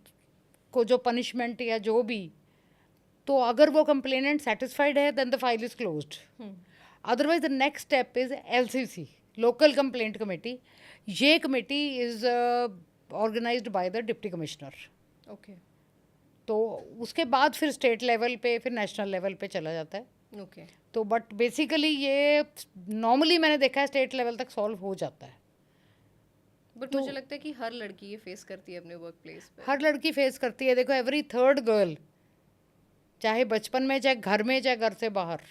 को, जो पनिशमेंट या जो भी, तो अगर वो कंप्लेनेंट सेटिस्फाइड है then the file is closed. Otherwise the next step is LCC, local complaint committee. ये committee is organised by the deputy commissioner. Okay. तो उसके बाद फिर स्टेट लेवल पे, फिर नेशनल लेवल पे चला जाता है. ओके। तो बट बेसिकली ये नॉर्मली मैंने देखा है स्टेट लेवल तक सॉल्व हो जाता है. बट मुझे लगता है कि हर लड़की ये फेस करती है अपने वर्क प्लेस पे। हर लड़की फेस करती है. देखो, एवरी थर्ड गर्ल, चाहे बचपन में, चाहे घर में, चाहे घर से बाहर,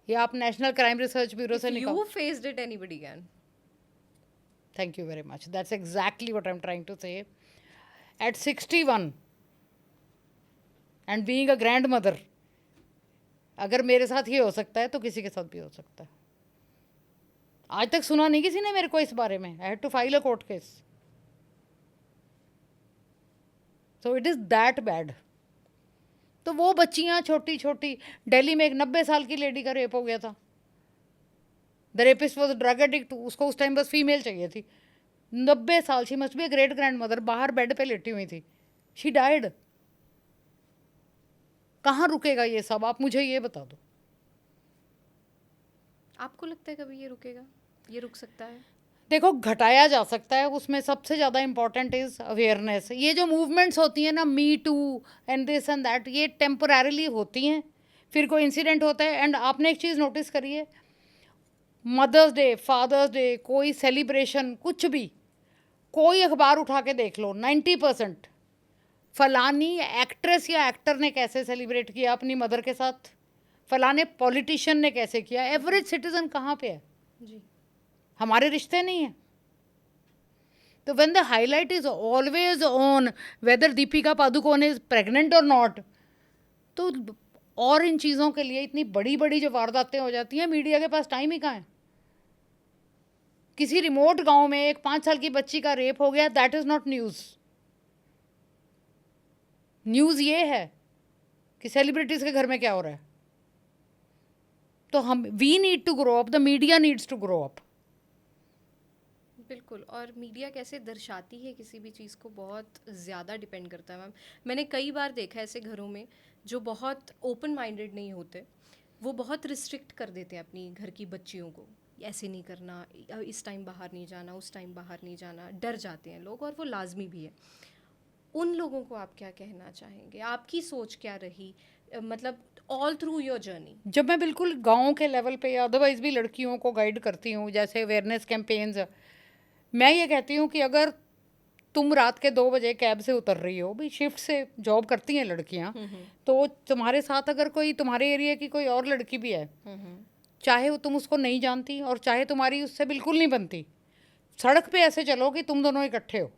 या आप नेशनल क्राइम रिसर्च ब्यूरो से निकाल. You faced it, anybody can. Thank you very much. That's exactly what I'm trying to say. At 61 and being a grandmother, अगर मेरे साथ ये हो सकता है तो किसी के साथ भी हो सकता है. आज तक सुना नहीं किसी ने मेरे को इस बारे में. I had to file a court case. So it is that bad. तो वो बच्चियाँ छोटी छोटी, दिल्ली में एक 90 साल की लेडी का रेप हो गया था. The rapist was drug addict. उसको उस टाइम बस फीमेल चाहिए थी. 90 साल, she must be a great grand mother, बाहर बेड पे लेटी हुई थी. She died. कहाँ रुकेगा ये सब, आप मुझे ये बता दो. आपको लगता है कभी ये रुकेगा? ये रुक सकता है? देखो, घटाया जा सकता है. उसमें सबसे ज़्यादा इंपॉर्टेंट इज़ अवेयरनेस. ये जो मूवमेंट्स होती हैं ना, me too and this and that, ये टेम्पररीली होती हैं. फिर कोई इंसिडेंट होता है. एंड आपने एक चीज़ नोटिस करी है, मदर्स डे, फादर्स डे, कोई सेलिब्रेशन, कुछ भी, कोई अखबार उठा के देख लो, 90% फलानी एक्ट्रेस या एक्टर ने कैसे सेलिब्रेट किया अपनी मदर के साथ, फलाने पॉलिटिशियन ने कैसे किया. एवरेज सिटीजन कहाँ पे है? जी। हमारे रिश्ते नहीं हैं. तो when the highlight is always on whether Deepika Padukone is pregnant or not, तो और इन चीज़ों के लिए इतनी बड़ी बड़ी जो वारदातें हो जाती हैं, मीडिया के पास टाइम ही कहाँ है. किसी रिमोट गांव में एक 5 साल की बच्ची का रेप हो गया, that is not news. News ये है कि सेलिब्रिटीज़ के घर में क्या हो रहा है. तो हम we need to grow up, the media needs to grow up. बिल्कुल, और मीडिया कैसे दर्शाती है किसी भी चीज़ को बहुत ज़्यादा डिपेंड करता है मैम. मैंने कई बार देखा है ऐसे घरों में जो बहुत ओपन माइंडेड नहीं होते, वो बहुत रिस्ट्रिक्ट कर देते हैं अपनी घर की बच्चियों को. ऐसे नहीं करना, इस टाइम बाहर नहीं जाना, उस टाइम बाहर नहीं जाना, डर जाते हैं लोग, और वो लाजमी भी है. उन लोगों को आप क्या कहना चाहेंगे? आपकी सोच क्या रही, मतलब ऑल थ्रू योर जर्नी? जब मैं बिल्कुल गांव के लेवल पे या अदरवाइज भी लड़कियों को गाइड करती हूँ, जैसे अवेयरनेस कैंपेन्स, मैं ये कहती हूँ कि अगर तुम रात के 2 बजे कैब से उतर रही हो, भाई शिफ्ट से जॉब करती हैं लड़कियाँ, तो तुम्हारे साथ अगर कोई तुम्हारे एरिया की कोई और लड़की भी है, चाहे वो तुम उसको नहीं जानती और चाहे तुम्हारी उससे बिल्कुल नहीं बनती, सड़क पे ऐसे चलो कि तुम दोनों इकट्ठे हो.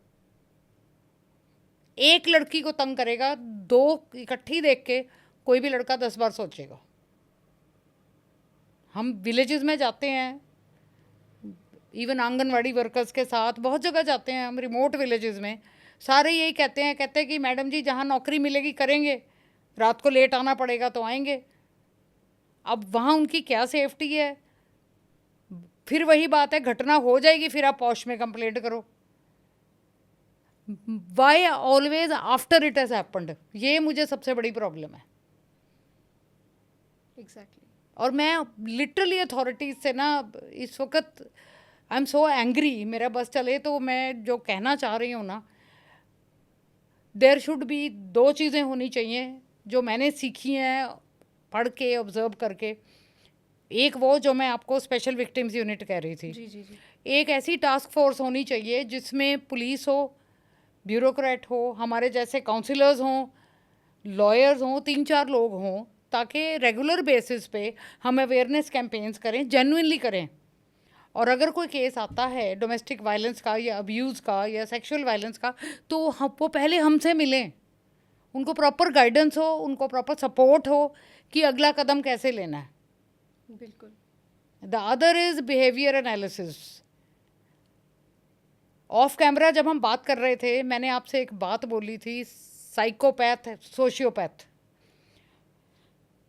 एक लड़की को तंग करेगा, 2 इकट्ठी देख के कोई भी लड़का 10 बार सोचेगा. हम विलेजेस में जाते हैं, इवन आंगनवाड़ी वर्कर्स के साथ बहुत जगह जाते हैं हम, रिमोट विलेजेस में, सारे यही कहते हैं कि मैडम जी जहाँ नौकरी मिलेगी करेंगे, रात को लेट आना पड़ेगा तो आएंगे. अब वहाँ उनकी क्या सेफ्टी है? फिर वही बात है, घटना हो जाएगी, फिर आप पॉश में कंप्लेंट करो. Why always after it has happened, ये मुझे सबसे बड़ी प्रॉब्लम है. एग्जैक्टली. और मैं लिटरली अथॉरिटीज़ से ना इस वक्त आई एम सो एंग्री. मेरा बस चले तो मैं जो कहना चाह रही हूँ ना, देयर शुड बी 2 चीज़ें होनी चाहिए जो मैंने सीखी हैं पढ़ के, ऑब्जर्व करके. एक वो जो मैं आपको स्पेशल विक्टिम्स यूनिट कह रही थी, जी जी जी. एक ऐसी टास्क फोर्स होनी चाहिए जिसमें पुलिस हो, ब्यूरोक्रेट हो, हमारे जैसे काउंसलर्स हों, लॉयर्स हों, 3-4 लोग हों, ताकि रेगुलर बेसिस पे हम अवेयरनेस कैंपेन्स करें, जेन्युइनली करें. और अगर कोई केस आता है डोमेस्टिक वायलेंस का या अब्यूज़ का या सेक्सुअल वायलेंस का, तो हम वो पहले हमसे मिलें, उनको प्रॉपर गाइडेंस हो, उनको प्रॉपर सपोर्ट हो कि अगला कदम कैसे लेना है. बिल्कुल. The other is behaviour analysis. Of camera जब हम बात कर रहे थे, मैंने आपसे एक बात बोली थी, साइकोपैथ, सोशियोपैथ,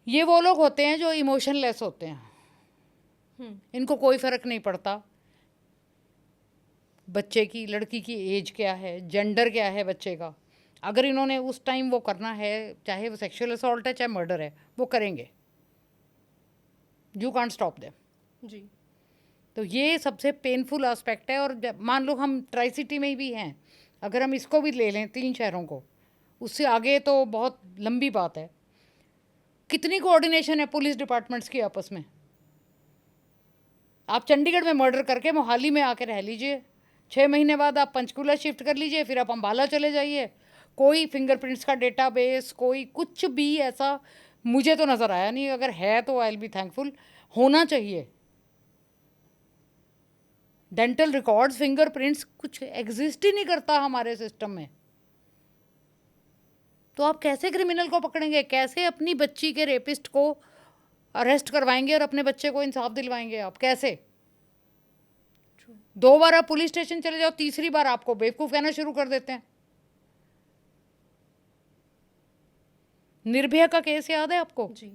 ये वो लोग होते हैं जो इमोशनलेस होते हैं. इनको कोई फ़र्क नहीं पड़ता बच्चे की, लड़की की एज क्या है, जेंडर क्या है बच्चे का. अगर इन्होंने उस टाइम वो करना है, चाहे वो सेक्सुअल असॉल्ट है चाहे मर्डर है, वो करेंगे. You can't stop them. जी. तो ये सबसे पेनफुल एस्पेक्ट है. और मान लो हम ट्राई सिटी में ही भी हैं, अगर हम इसको भी ले लें, 3 शहरों को, उससे आगे तो बहुत लंबी बात है. कितनी कोऑर्डिनेशन है पुलिस डिपार्टमेंट्स की आपस में. आप चंडीगढ़ में मर्डर करके मोहाली में आके रह लीजिए, 6 महीने बाद आप पंचकूला शिफ्ट कर लीजिए, फिर आप अम्बाला चले जाइए, कोई फिंगरप्रिंट्स का डेटाबेस, कोई कुछ भी ऐसा मुझे तो नज़र आया नहीं. अगर है तो आई विल बी थैंकफुल. होना चाहिए. डेंटल रिकॉर्ड्स, फिंगरप्रिंट्स, कुछ एग्जिस्ट ही नहीं करता हमारे सिस्टम में. तो आप कैसे क्रिमिनल को पकड़ेंगे, कैसे अपनी बच्ची के रेपिस्ट को अरेस्ट करवाएंगे और अपने बच्चे को इंसाफ दिलवाएंगे आप, कैसे? 2 बार आप पुलिस स्टेशन चले जाओ, तीसरी बार आपको बेवकूफ़ कहना शुरू कर देते हैं. निर्भया का केस याद है आपको? जी.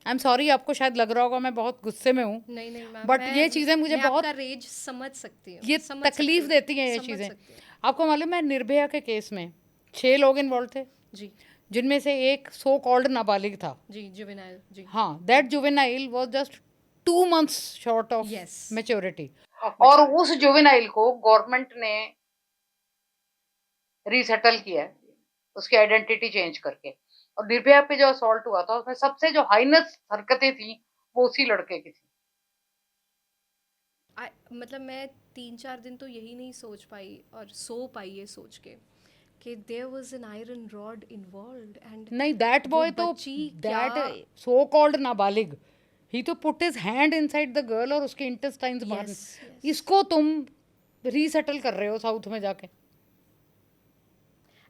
आई एम सॉरी, आपको शायद लग रहा होगा मैं बहुत गुस्से में हूँ. नहीं नहीं मैम, बट ये चीज़ें मुझे बहुत, आपका रेज समझ सकती हूँ, ये तकलीफ देती हैं ये चीज़ें. आपको मालूम है निर्भया के केस में 6 लोग इन्वॉल्व थे जी, जिनमें से एक सो कॉल्ड नाबालिग था. जी, जुवेनाइल. जी. हाँ, that juvenile was just 2 months short of Yes. Maturity. और उस जुवेनाइल को गवर्नमेंट ने रीसेटल किया है, उसकी आइडेंटिटी चेंज करके. और निर्भया पे जो असॉल्ट हुआ था उसमें सबसे जो हाइनेस हरकतें थी वो उसी लड़के की थी. मतलब मैं 3-4 दिन तो यही नहीं सोच पाई और सो पाई ये सोच के कि there was an iron rod involved. And नहीं, दैट बॉय तो, दैट सो कॉल्ड नाबालिग, ही तो put his hand inside the girl और उसके इंटेस्टाइन्स बाहर. इसको तुम रीसेटल कर रहे हो साउथ में जाके।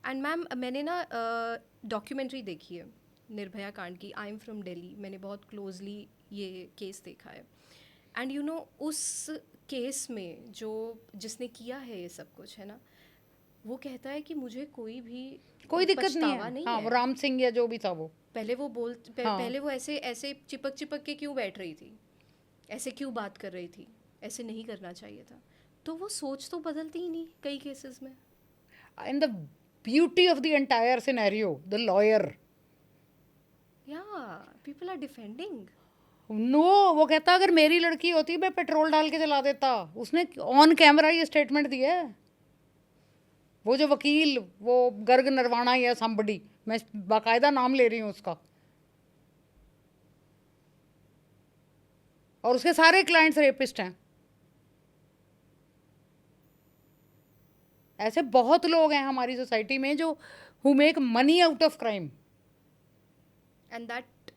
एंड मैम मैंने ना डॉक्यूमेंट्री देखी है निर्भया कांड की, आई एम फ्रॉम दिल्ली, मैंने बहुत क्लोजली ये केस देखा है। एंड यू नो उस केस में जो जिसने किया है ये सब कुछ है ना, वो कहता है कि मुझे कोई दिक्कत नहीं पछतावा है। नहीं हाँ, है। वो राम सिंह या जो भी था वो, पहले वो हाँ। पहले वो ऐसे ऐसे चिपक चिपक के क्यों बैठ रही थी, ऐसे क्यों बात कर रही थी, ऐसे नहीं करना चाहिए था। तो वो सोच तो बदलती ही नहीं कई केसेस में। And the beauty of the entire scenario, the lawyer, या पीपल आर डिफेंडिंग। नो, वो कहता अगर मेरी लड़की होती मैं पेट्रोल डाल के जला देता। उसने ऑन कैमरा ये स्टेटमेंट दिया है। वो जो वकील, वो गर्ग नरवाणा या somebody, मैं बाकायदा नाम ले रही हूँ उसका, और उसके सारे क्लाइंट्स रेपिस्ट हैं। ऐसे बहुत लोग हैं हमारी सोसाइटी में जो who make money out of crime. And that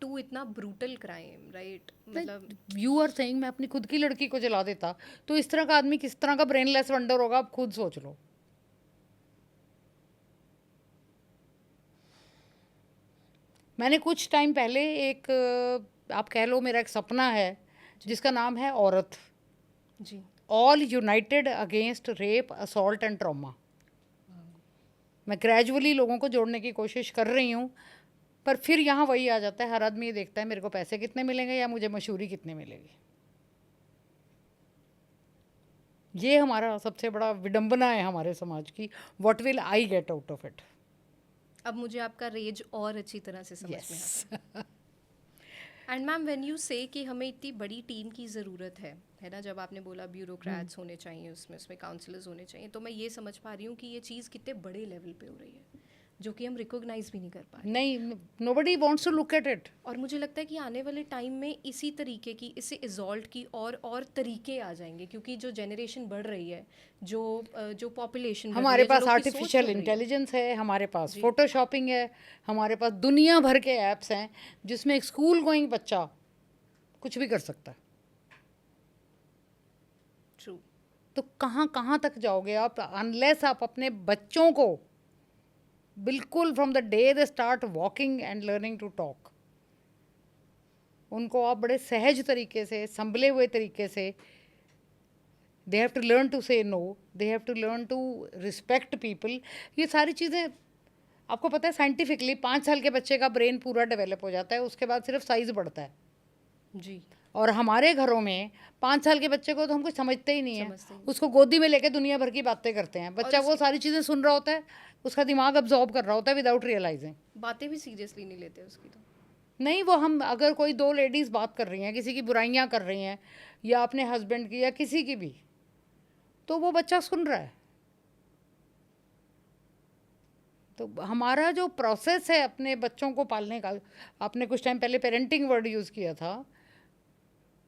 too इतना ब्रूटल क्राइम, राइट? मतलब यू आर सेइंग मैं अपनी खुद की लड़की को जला देता, तो इस तरह का आदमी किस तरह का ब्रेनलेस वंडर होगा, आप खुद सोच लो। मैंने कुछ टाइम पहले एक आप कह लो मेरा एक सपना है जिसका नाम है औरत, जी, all united against rape, assault and trauma. मैं ग्रेजुअली लोगों को जोड़ने की कोशिश कर रही हूँ, पर फिर यहाँ वही आ जाता है, हर आदमी ये देखता है मेरे को पैसे कितने मिलेंगे या मुझे मशहूरी कितने मिलेगी। ये हमारा सबसे बड़ा विडंबना है हमारे समाज की। What will I get out of it? अब मुझे आपका रेज और अच्छी तरह से समझ में आता है। एंड मैम व्हेन यू से कि हमें इतनी बड़ी टीम की ज़रूरत है ना, जब आपने बोला ब्यूरोक्रेट्स होने चाहिए उसमें काउंसलर्स होने चाहिए, तो मैं ये समझ पा रही हूँ कि ये चीज़ कितने बड़े लेवल पे हो रही है जो कि हम रिकॉग्नाइज भी नहीं कर पा रहे। नहीं, nobody wants to look at it. और मुझे लगता है कि आने वाले टाइम में इसी तरीके की, इससे इजॉल्ट की और तरीके आ जाएंगे, क्योंकि जो जनरेशन बढ़ रही है, जो पॉपुलेशन हमारे पास आर्टिफिशियल इंटेलिजेंस है, हमारे पास फोटोशॉपिंग है, हमारे पास दुनिया भर के ऐप्स हैं जिसमें एक स्कूल गोइंग बच्चा कुछ भी कर सकता है। ट्रू। तो कहाँ कहाँ तक जाओगे आप, अनलेस आप अपने बच्चों को बिल्कुल from the day they start walking and learning to talk, उनको आप बड़े सहज तरीके से, संभले हुए तरीके से, they have to learn to say no, they have to learn to respect people. ये सारी चीज़ें आपको पता है साइंटिफिकली 5 साल के बच्चे का ब्रेन पूरा डेवलप हो जाता है, उसके बाद सिर्फ साइज़ बढ़ता है। जी। और हमारे घरों में 5 साल के बच्चे को तो हम कुछ समझते ही नहीं है, समझते ही नहीं। उसको गोदी में लेके दुनिया भर की बातें करते हैं। बच्चा वो सारी चीज़ें सुन रहा होता है, उसका दिमाग अब्जॉर्ब कर रहा होता है विदाउट रियलाइजिंग। बातें भी सीरियसली नहीं लेते उसकी तो। नहीं, वो हम अगर कोई 2 लेडीज़ बात कर रही हैं, किसी की बुराइयां कर रही हैं, या अपने हस्बैंड की या किसी की भी, तो वो बच्चा सुन रहा है। तो हमारा जो प्रोसेस है अपने बच्चों को पालने का, आपने कुछ टाइम पहले पेरेंटिंग वर्ड यूज़ किया था,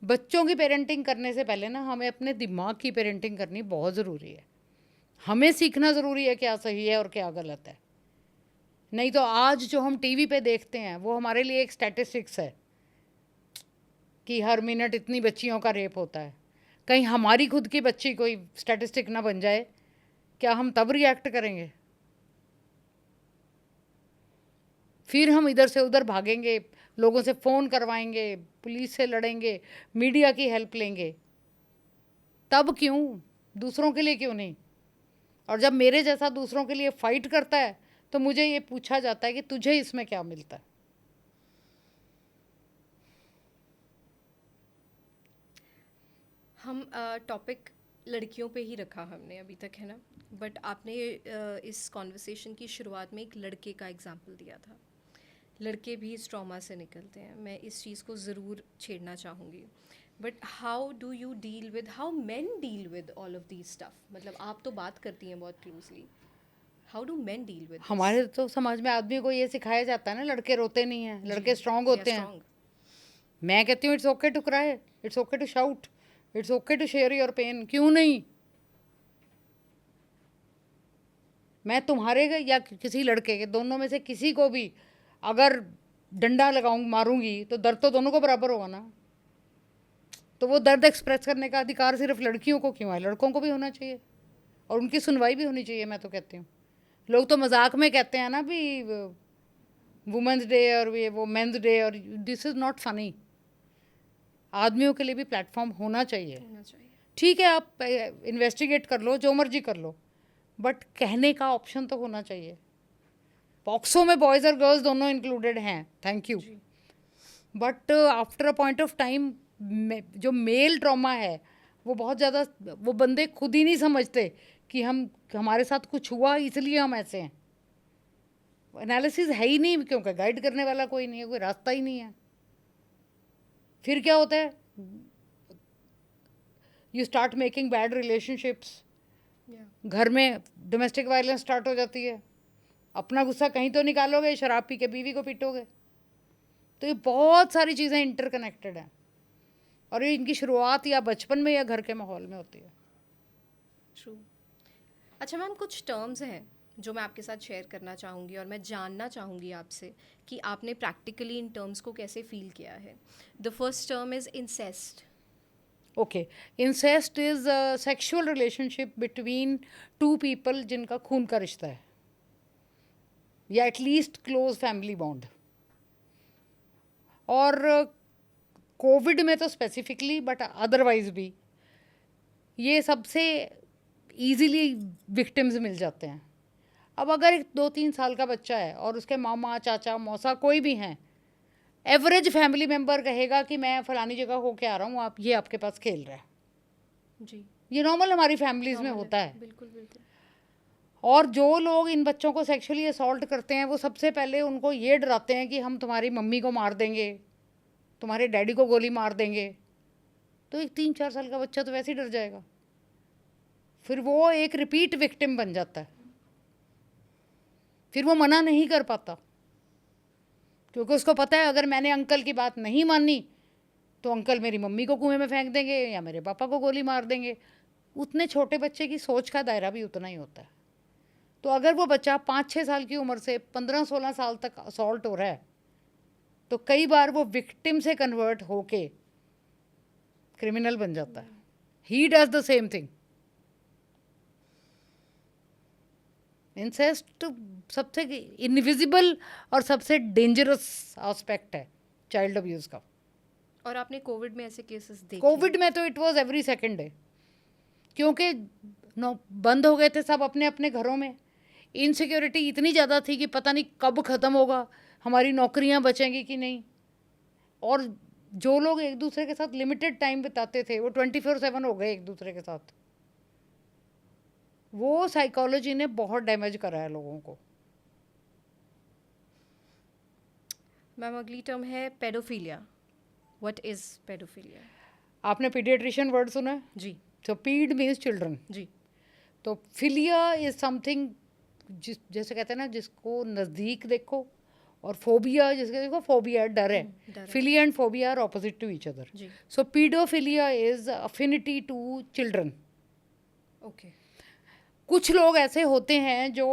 बच्चों की पेरेंटिंग करने से पहले ना हमें अपने दिमाग की पेरेंटिंग करनी बहुत ज़रूरी है। हमें सीखना ज़रूरी है क्या सही है और क्या गलत है। नहीं तो आज जो हम टीवी पे देखते हैं वो हमारे लिए एक स्टैटिस्टिक्स है कि हर मिनट इतनी बच्चियों का रेप होता है। कहीं हमारी खुद की बच्ची कोई स्टैटिस्टिक ना बन जाए, क्या हम तब रिएक्ट करेंगे? फिर हम इधर से उधर भागेंगे, लोगों से फ़ोन करवाएंगे, पुलिस से लड़ेंगे, मीडिया की हेल्प लेंगे। तब क्यों? दूसरों के लिए क्यों नहीं? और जब मेरे जैसा दूसरों के लिए फ़ाइट करता है तो मुझे ये पूछा जाता है कि तुझे इसमें क्या मिलता है। हम टॉपिक लड़कियों पे ही रखा हमने अभी तक, है ना, बट आपने इस कॉन्वर्सेशन की शुरुआत में एक लड़के का एग्जांपल दिया था। लड़के भी इस ट्रॉमा से निकलते हैं, मैं इस चीज़ को ज़रूर छेड़ना चाहूँगी। But how do you deal with, how main deal with all of these stuff? मतलब आप तो बात करती हैं बहुत closely, how do main deal with? हमारे तो समाज में आदमी को ये सिखाया जाता है ना, लड़के रोते नहीं हैं, लड़के स्ट्रांग होते हैं। मैं कहती हूँ it's okay to cry, it's okay to shout, it's okay to share your pain. क्यों नहीं? मैं तुम्हारे या किसी लड़के के, दोनों में से किसी को भी अगर डंडा लगाऊं, मारूंगी, तो दर्द तो दोनों को बराबर होगा ना। तो वो दर्द एक्सप्रेस करने का अधिकार सिर्फ लड़कियों को क्यों है? लड़कों को भी होना चाहिए और उनकी सुनवाई भी होनी चाहिए। मैं तो कहती हूँ, लोग तो मजाक में कहते हैं ना भी वुमेंस डे और वो मेंस डे, और दिस इज़ नॉट फनी। आदमियों के लिए भी प्लेटफॉर्म होना चाहिए। ठीक है, आप इन्वेस्टिगेट कर लो, जो मर्जी कर लो, बट कहने का ऑप्शन तो होना चाहिए। पॉक्सो में बॉयज़ और गर्ल्स दोनों इंक्लूडेड हैं, thank you, but after a point of time जो मेल ट्रॉमा है वो बहुत ज़्यादा, वो बंदे खुद ही नहीं समझते कि हमारे साथ कुछ हुआ इसलिए हम ऐसे हैं। एनालिसिस है ही नहीं, क्योंकि गाइड करने वाला कोई नहीं है, कोई रास्ता ही नहीं है। फिर क्या होता है, you start making bad relationships, घर में डोमेस्टिक वायलेंस स्टार्ट हो जाती है। अपना गुस्सा कहीं तो निकालोगे, शराब पी के बीवी को पीटोगे। तो ये बहुत सारी चीज़ें इंटरकनेक्टेड हैं, और ये इनकी शुरुआत या बचपन में या घर के माहौल में होती है। ट्रू। अच्छा मैम, कुछ टर्म्स हैं जो मैं आपके साथ शेयर करना चाहूँगी और मैं जानना चाहूँगी आपसे कि आपने प्रैक्टिकली इन टर्म्स को कैसे फील किया है। The first term is incest. Okay, incest is sexual relationship between two people जिनका खून का रिश्ता है, या एटलीस्ट क्लोज फैमिली बॉन्ड। और कोविड में तो स्पेसिफिकली, बट अदरवाइज भी ये सबसे ईजीली विक्टिम्स मिल जाते हैं। अब अगर एक 2-3 साल का बच्चा है और उसके मामा चाचा मौसा कोई भी हैं, एवरेज फैमिली मेम्बर कहेगा कि मैं फलानी जगह होके आ रहा हूँ, आप ये आपके पास खेल रहा है। जी, ये नॉर्मल हमारी फैमिलीज में होता है। बिल्कुल बिल्कुल। और जो लोग इन बच्चों को सेक्सुअली असॉल्ट करते हैं, वो सबसे पहले उनको ये डराते हैं कि हम तुम्हारी मम्मी को मार देंगे, तुम्हारे डैडी को गोली मार देंगे। तो एक 3-4 साल का बच्चा तो वैसे ही डर जाएगा, फिर वो एक रिपीट विक्टिम बन जाता है। फिर वो मना नहीं कर पाता, क्योंकि उसको पता है अगर मैंने अंकल की बात नहीं मानी तो अंकल मेरी मम्मी को कुएं में फेंक देंगे या मेरे पापा को गोली मार देंगे। उतने छोटे बच्चे की सोच का दायरा भी उतना ही होता है। तो अगर वो बच्चा 5-6 साल की उम्र से 15-16 साल तक असॉल्ट हो रहा है, तो कई बार वो विक्टिम से कन्वर्ट होके क्रिमिनल बन जाता है। He does the same thing. Incest सबसे इनविजिबल और सबसे डेंजरस एस्पेक्ट है चाइल्ड अब्यूज़ का। और आपने कोविड में ऐसे केसेस देखे? कोविड में तो it was every second day, क्योंकि बंद हो गए थे सब अपने अपने घरों में। इनसिक्योरिटी इतनी ज़्यादा थी कि पता नहीं कब ख़त्म होगा, हमारी नौकरियां बचेंगी कि नहीं। और जो लोग एक दूसरे के साथ लिमिटेड टाइम बिताते थे वो 24/7 हो गए एक दूसरे के साथ। वो साइकोलॉजी ने बहुत डैमेज करा है लोगों को। मैम, अगली टर्म है पेडोफिलिया। What is paedophilia? आपने पीडियाट्रिशियन वर्ड सुना है? जी तो पीड मीन्स चिल्ड्रन। जी। तो फिलिया इज समथिंग जैसे कहते हैं ना, जिसको नज़दीक देखो, और फोबिया जिसके देखो, फोबिया डर है। डर है। Philia and phobia are opposite to each other. जी। So paedophilia is affinity to children. Okay. कुछ लोग ऐसे होते हैं जो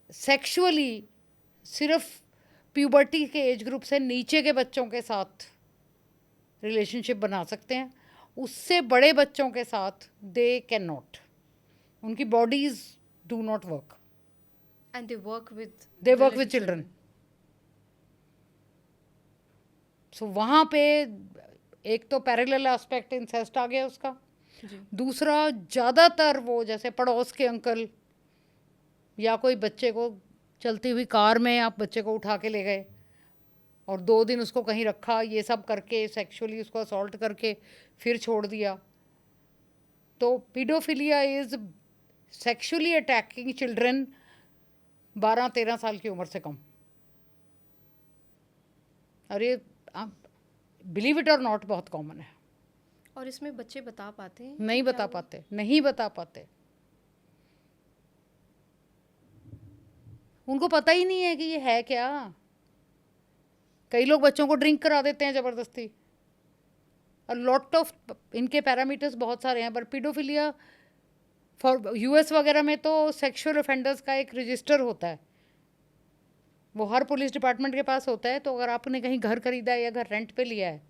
सेक्सुअली सिर्फ प्यूबर्टी के एज ग्रुप से नीचे के बच्चों के साथ रिलेशनशिप बना सकते हैं, उससे बड़े बच्चों के साथ दे कैन नॉट। उनकी bodies do not work. And they work with children. So वहाँ पे एक तो पैरेलल एस्पेक्ट इंसेस्ट आ गया उसका। जी। दूसरा, ज़्यादातर वो जैसे पड़ोस के अंकल या कोई बच्चे को चलती हुई कार में आप बच्चे को उठा के ले गए और 2 दिन उसको कहीं रखा, ये सब करके सेक्सुअली उसको असॉल्ट करके फिर छोड़ दिया। तो paedophilia is sexually attacking children 12-13 साल की उम्र से कम। और ये बिलीव इट और नॉट बहुत कॉमन है। और इसमें बच्चे बता पाते हैं? नहीं बता पाते, नहीं बता पाते। उनको पता ही नहीं है कि ये है क्या। कई लोग बच्चों को ड्रिंक करा देते हैं ज़बरदस्ती। और लॉट ऑफ इनके पैरामीटर्स बहुत सारे हैं, पर पीडोफिलिया फॉर यूएस वगैरह में तो सेक्सुअल ऑफेंडर्स का एक रजिस्टर होता है, वो हर पुलिस डिपार्टमेंट के पास होता है। तो अगर आपने कहीं घर खरीदा है या घर रेंट पे लिया है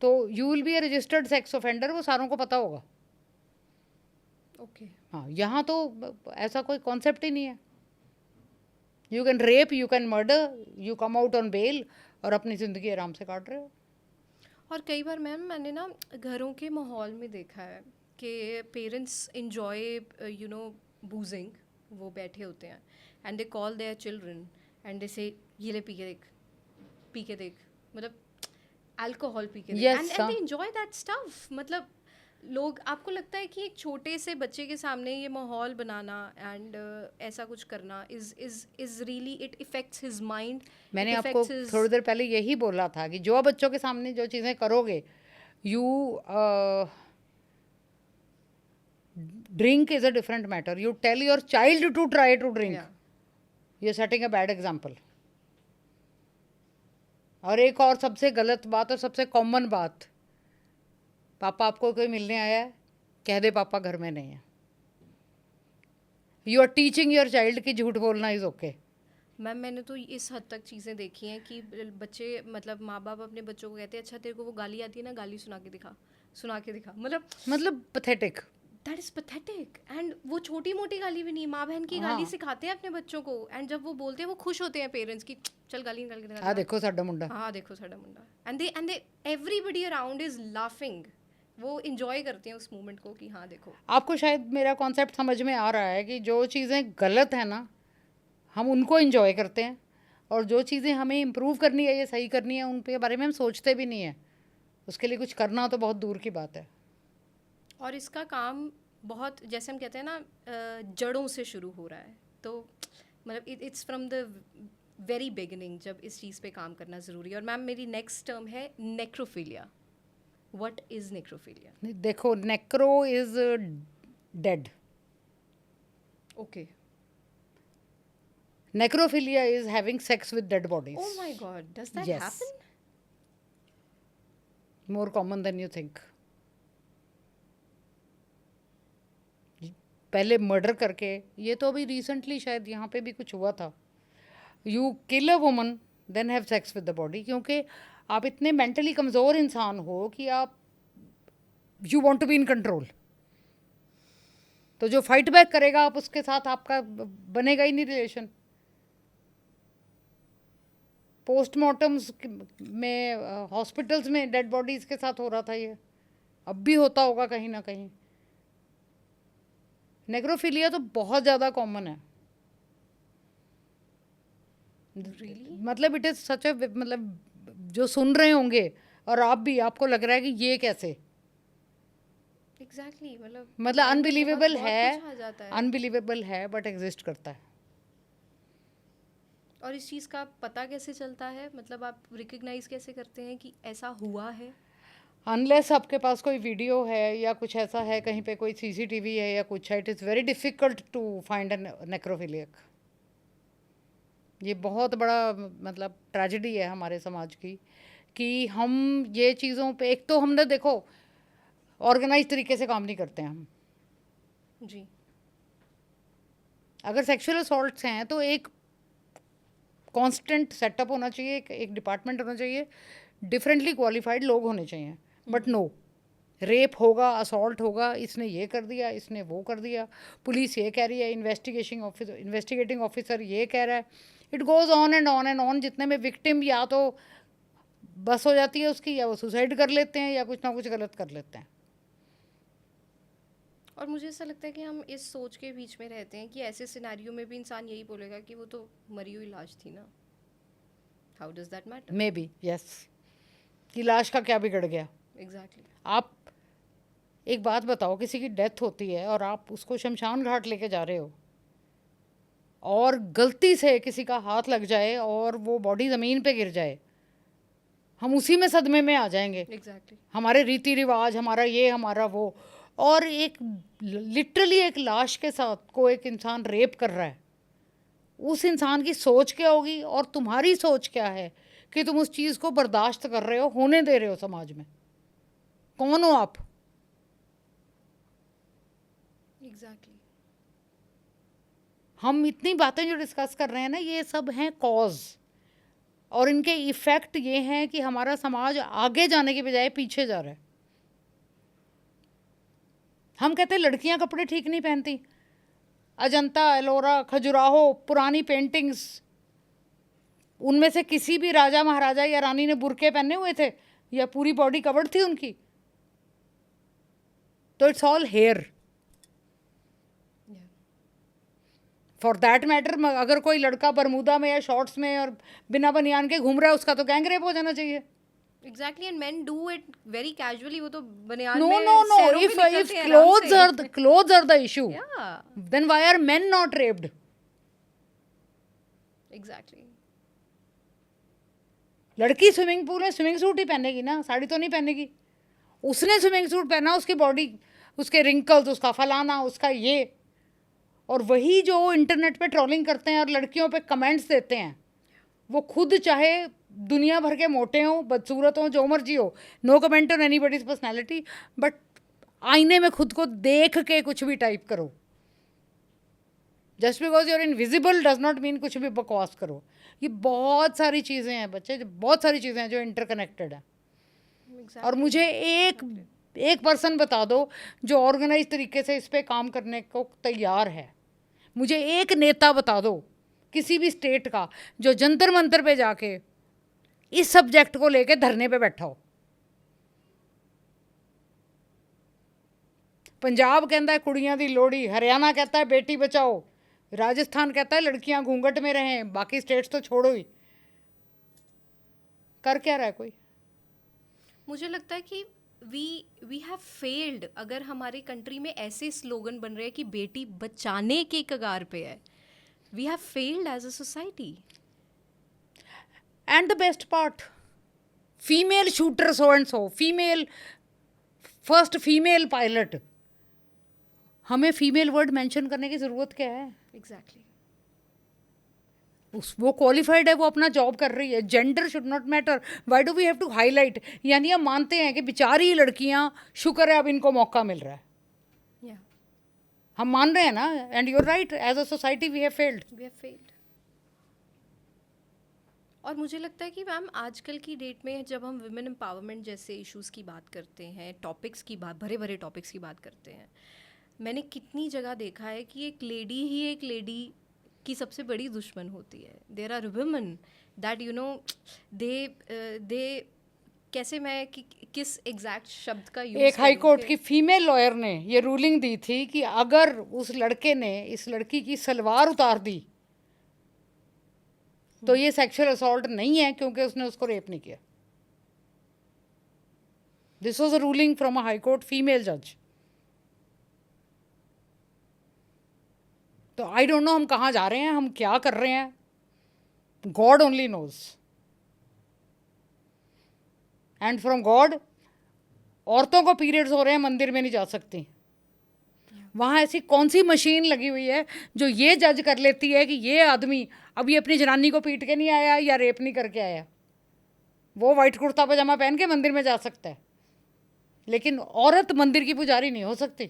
तो you will be A registered sex offender, वो सारों को पता होगा। ओके। हाँ, यहाँ तो ऐसा कोई कॉन्सेप्ट ही नहीं है। You can rape, you can murder, you come out on bail और अपनी ज़िंदगी आराम से काट रहे हो। और कई बार मैम मैंने ना घरों के माहौल में देखा है कि पेरेंट्स इन्जॉय यू नो बूजिंग, वो बैठे होते हैं and they call their children and they से ये ले पी के देख, मतलब अल्कोहल पी के देख, Yes, and they enjoy that stuff. मतलब लोग, आपको लगता है कि एक छोटे से बच्चे के सामने ये माहौल बनाना एंड ऐसा कुछ करना is really, it effects his mind. मैंने आपको थोड़ी देर पहले यही बोला था कि जो बच्चों के सामने जो चीज़ें करोगे, you drink is a different matter, you tell your child to try to drink, you are setting a bad example. और एक और सबसे गलत बात और सबसे कॉमन बात, पापा आपको कोई मिलने आया है, कह दे पापा घर में नहीं है। You are teaching your child कि झूठ बोलना इज़ ओके। मैम मैंने तो इस हद तक चीज़ें देखी हैं कि बच्चे, मतलब माँ बाप अपने बच्चों को कहते हैं अच्छा तेरे को वो गाली आती है ना, गाली सुना के दिखा। मतलब pathetic. That is pathetic. And वो छोटी मोटी गाली भी नहीं, माँ बहन की हाँ। गाली सिखाते हैं अपने बच्चों को, एंड जब वो बोलते हैं वो खुश होते हैं पेरेंट्स की, चल गाली निकाल के दिखा। हाँ देखो साडा मुंडा। हाँ देखो साडा मुंडा, and they everybody around is laughing. वो इंजॉय करते हैं उस मोमेंट को कि हाँ देखो। आपको शायद मेरा कॉन्सेप्ट समझ में आ रहा है कि जो चीज़ें गलत है ना, हम उनको इंजॉय करते हैं, और जो चीज़ें हमें इम्प्रूव करनी है या सही करनी है, उन के बारे में हम सोचते भी नहीं है। उसके लिए कुछ करना तो बहुत दूर की बात है। और इसका काम बहुत, जैसे हम कहते हैं ना, जड़ों से शुरू हो रहा है। तो मतलब it's from the very beginning जब इस चीज़ पे काम करना ज़रूरी है। और मैम मेरी नेक्स्ट टर्म है नेक्रोफिलिया। What is necrophilia? देखो, necro is dead, okay. necrophilia is having sex with dead bodies. Oh my god, does that Yes. happen? More common than you think. पहले मर्डर करके, ये तो अभी recently शायद यहाँ पे भी कुछ हुआ था, you kill a woman then have sex with the body, क्योंकि आप इतने मेंटली कमज़ोर इंसान हो कि आप you want to be in control. तो जो फाइट बैक करेगा, आप उसके साथ आपका बनेगा ही नहीं रिलेशन। पोस्टमार्टम्स में, हॉस्पिटल्स में डेड बॉडीज़ के साथ हो रहा था ये, अब भी होता होगा कहीं ना कहीं। नेक्रोफिलिया तो बहुत ज़्यादा कॉमन है। Really? मतलब इट इज़ सच ए, मतलब जो सुन रहे होंगे और आप भी, आपको लग रहा है कि ये कैसे, एग्जैक्टली, मतलब मतलब mind में अनबिलीवेबल बहुत है, कुछ आ जाता है। अनबिलीवेबल है, बट एग्जिस्ट करता है। और इस चीज़ का पता कैसे चलता है, मतलब आप रिकग्नाइज कैसे करते हैं कि ऐसा हुआ है? अनलेस आपके पास कोई वीडियो है या कुछ ऐसा है, कहीं पे कोई सीसीटीवी है या कुछ है, it is very difficult to find a necrophiliac. ये बहुत बड़ा मतलब ट्रेजेडी है हमारे समाज की कि हम ये चीज़ों पे, एक तो हमने देखो ऑर्गेनाइज तरीके से काम नहीं करते हैं हम। जी। अगर सेक्सुअल असॉल्ट्स हैं तो एक कांस्टेंट सेटअप होना चाहिए, एक डिपार्टमेंट होना चाहिए, डिफरेंटली क्वालिफाइड लोग होने चाहिए। बट नो, रेप होगा, असॉल्ट होगा, इसने ये कर दिया, इसने वो कर दिया, पुलिस ये कह रही है, इन्वेस्टिगेटिंग ऑफिसर ये कह रहा है, it goes on and on and on, जितने में विक्टिम या तो बस हो जाती है उसकी, या वो सुसाइड कर लेते हैं, या कुछ ना कुछ गलत कर लेते हैं। और मुझे ऐसा लगता है कि हम इस सोच के बीच में रहते हैं कि ऐसे सिनेरियो में भी इंसान यही बोलेगा कि वो तो मरी हुई लाश थी ना। How does that matter? May be yes, कि लाश का क्या बिगड़ गया। एग्जैक्टली। आप एक बात बताओ, किसी की डेथ होती है और आप उसको शमशान घाट लेके जा रहे हो, और गलती से किसी का हाथ लग जाए और वो बॉडी ज़मीन पे गिर जाए, हम उसी में सदमे में आ जाएंगे। एग्जैक्टली। हमारे रीति रिवाज, हमारा ये, हमारा वो, और एक लिटरली एक लाश के साथ को एक इंसान रेप कर रहा है, उस इंसान की सोच क्या होगी और तुम्हारी सोच क्या है कि तुम उस चीज़ को बर्दाश्त कर रहे हो, होने दे रहे हो समाज में? कौन हो आप? एग्जैक्टली। हम इतनी बातें जो डिस्कस कर रहे हैं ना, ये सब हैं कॉज, और इनके इफ़ेक्ट ये हैं कि हमारा समाज आगे जाने के बजाय पीछे जा रहा है। हम कहते हैं लड़कियां कपड़े ठीक नहीं पहनती, अजंता, एलोरा, खजुराहो, पुरानी पेंटिंग्स, उनमें से किसी भी राजा महाराजा या रानी ने बुर्के पहने हुए थे या पूरी बॉडी कवर्ड थी उनकी? तो it's all here. For that matter अगर कोई लड़का बरमूदा में या शॉर्ट्स में और बिना बनियान के घूम रहा है, उसका तो गैंग रेप हो जाना चाहिए। Exactly, and main do it very casually. वो तो बनियान No, में no, no. सैरों पे If निकलते हैं आराम से। clothes are the issue, Yeah, then why are men not raped? exactly. लड़की स्विमिंग पूल में स्विमिंग सूट ही पहनेगी ना, साड़ी तो नहीं पहनेगी। उसने स्विमिंग सूट पहना, उसकी बॉडी, उसके रिंकल्स, उसका फलाना, उसका ये, और वही जो इंटरनेट पे ट्रोलिंग करते हैं और लड़कियों पे कमेंट्स देते हैं, वो खुद चाहे दुनिया भर के मोटे हों, बदसूरत हों, जो मर्जी हो, no comment on anybody's personality, but आईने में खुद को देख के कुछ भी टाइप करो। Just because you're invisible does not mean कुछ भी बकवास करो। ये बहुत सारी चीज़ें हैं बच्चे, बहुत सारी चीज़ें हैं जो इंटरकनेक्टेड हैं। Exactly. और मुझे एक पर्सन बता दो जो ऑर्गेनाइज तरीके से इस पे काम करने को तैयार है। मुझे एक नेता बता दो किसी भी स्टेट का जो जंतर मंतर पे जाके इस सब्जेक्ट को लेके धरने पे बैठा हो। पंजाब कहता है कुड़ियां दी लोड़ी, हरियाणा कहता है बेटी बचाओ, राजस्थान कहता है लड़कियां घूंघट में रहें, बाकी स्टेट्स तो छोड़ो ही। कर क्या रहा है कोई? मुझे लगता है कि वी हैव फेल्ड। अगर हमारे कंट्री में ऐसे स्लोगन बन रहे हैं कि बेटी बचाने के कगार पे है, we have failed as a society. And the best part, female shooter so and so, female first female pilot, हमें फीमेल वर्ड मेंशन करने की ज़रूरत क्या है? एग्जैक्टली। वो क्वालिफाइड है, वो अपना जॉब कर रही है। Gender should not matter, why do we have to highlight? यानी हम मानते हैं कि बेचारी लड़कियां, शुक्र है अब इनको मौका मिल रहा है, या हम मान रहे हैं ना। And you are right, as a society we have failed. We have failed. और मुझे लगता है कि मैम आजकल की डेट में जब हम वुमेन एम्पावरमेंट जैसे इश्यूज़ की बात करते हैं, टॉपिक्स की बात, भरे भरे टॉपिक्स की बात करते हैं, मैंने कितनी जगह देखा है कि एक लेडी ही एक लेडी की सबसे बड़ी दुश्मन होती है। There are women that you know they कैसे मैं किस एग्जैक्ट शब्द का यूज़ एक हाई कोर्ट की फीमेल लॉयर ने ये रूलिंग दी थी कि अगर उस लड़के ने इस लड़की की सलवार उतार दी तो ये सेक्सुअल असॉल्ट नहीं है, क्योंकि उसने उसको रेप नहीं किया। This was a ruling from a high court female जज। तो आई डोंट नो हम कहाँ जा रहे हैं, हम क्या कर रहे हैं, God only knows. And from God, औरतों को पीरियड्स हो रहे हैं, मंदिर में नहीं जा सकती। वहाँ ऐसी कौन सी मशीन लगी हुई है जो ये जज कर लेती है कि ये आदमी अभी अपनी जनानी को पीट के नहीं आया या रेप नहीं करके आया, वो वाइट कुर्ता पजामा पहन के मंदिर में जा सकता है, लेकिन औरत मंदिर की पुजारी नहीं हो सकती।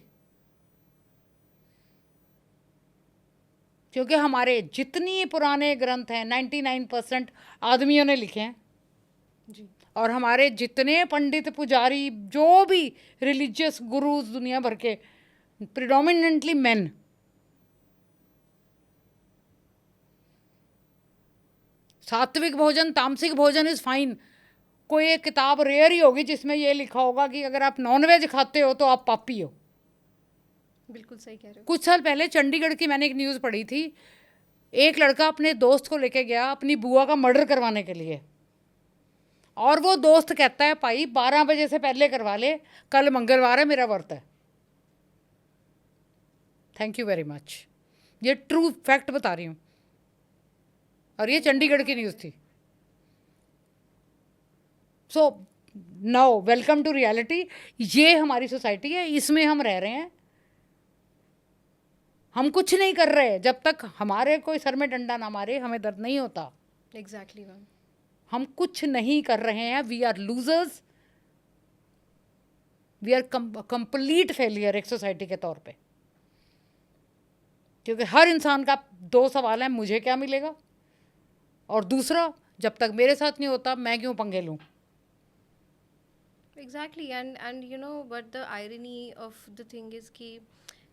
क्योंकि हमारे जितनी पुराने ग्रंथ हैं 99% आदमियों ने लिखे हैं जी। और हमारे जितने पंडित पुजारी जो भी रिलीजियस गुरुज दुनिया भर के, प्रिडोमिनेंटली मेन। सात्विक भोजन, तामसिक भोजन इज फाइन। कोई एक किताब रेयर ही होगी जिसमें ये लिखा होगा कि अगर आप नॉनवेज खाते हो तो आप पापी हो। बिल्कुल सही कह रहे हो। कुछ साल पहले चंडीगढ़ की मैंने एक न्यूज़ पढ़ी थी। एक लड़का अपने दोस्त को लेके गया अपनी बुआ का मर्डर करवाने के लिए, और वो दोस्त कहता है भाई 12 बजे से पहले करवा ले, कल मंगलवार है, मेरा व्रत है। Thank you very much. ये ट्रू फैक्ट बता रही हूँ, और ये चंडीगढ़ की न्यूज़ थी। So now welcome to reality. ये हमारी सोसाइटी है, इसमें हम रह रहे हैं। हम कुछ नहीं कर रहे जब तक हमारे कोई सर में डंडा ना मारे, हमें दर्द नहीं होता। Exactly ma'am. हम कुछ नहीं कर रहे हैं। We are losers, we are complete failure एक सोसाइटी के तौर पे। क्योंकि हर इंसान का दो सवाल है, मुझे क्या मिलेगा, और दूसरा जब तक मेरे साथ नहीं होता मैं क्यों पंगे लूँ? Exactly and you know but the irony of the thing is कि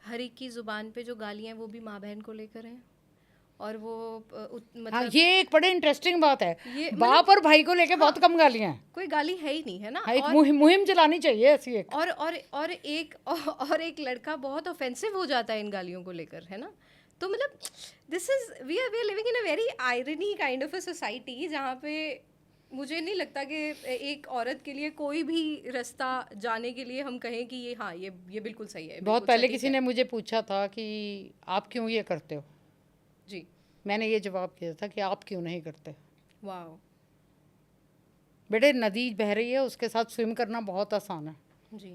हर एक की ज़ुबान पे जो गालियाँ हैं वो भी माँ बहन को लेकर हैं, और वो हाँ, मतलब ये एक बड़े इंटरेस्टिंग बात है। ये बाप और भाई को लेके बहुत कम गालियाँ हैं। कोई गाली है ही नहीं, है ना? हाँ, एक और मुहिम चलानी चाहिए ऐसी एक। और एक लड़का बहुत ऑफेंसिव हो जाता है इन गालियों को लेकर, है ना? तो मतलब this is we are living in a very irony kind of a society, जहाँ पे मुझे नहीं लगता कि एक औरत के लिए कोई भी रास्ता जाने के लिए हम कहें कि ये हाँ ये बिल्कुल सही है, बहुत बिल्कुल पहले सटीक किसी है। ने मुझे पूछा था कि आप क्यों ये करते हो? जी। मैंने ये जवाब किया था कि आप क्यों नहीं करते? वाह। बेटे, नदी बह रही है, उसके साथ स्विम करना बहुत आसान है। जी।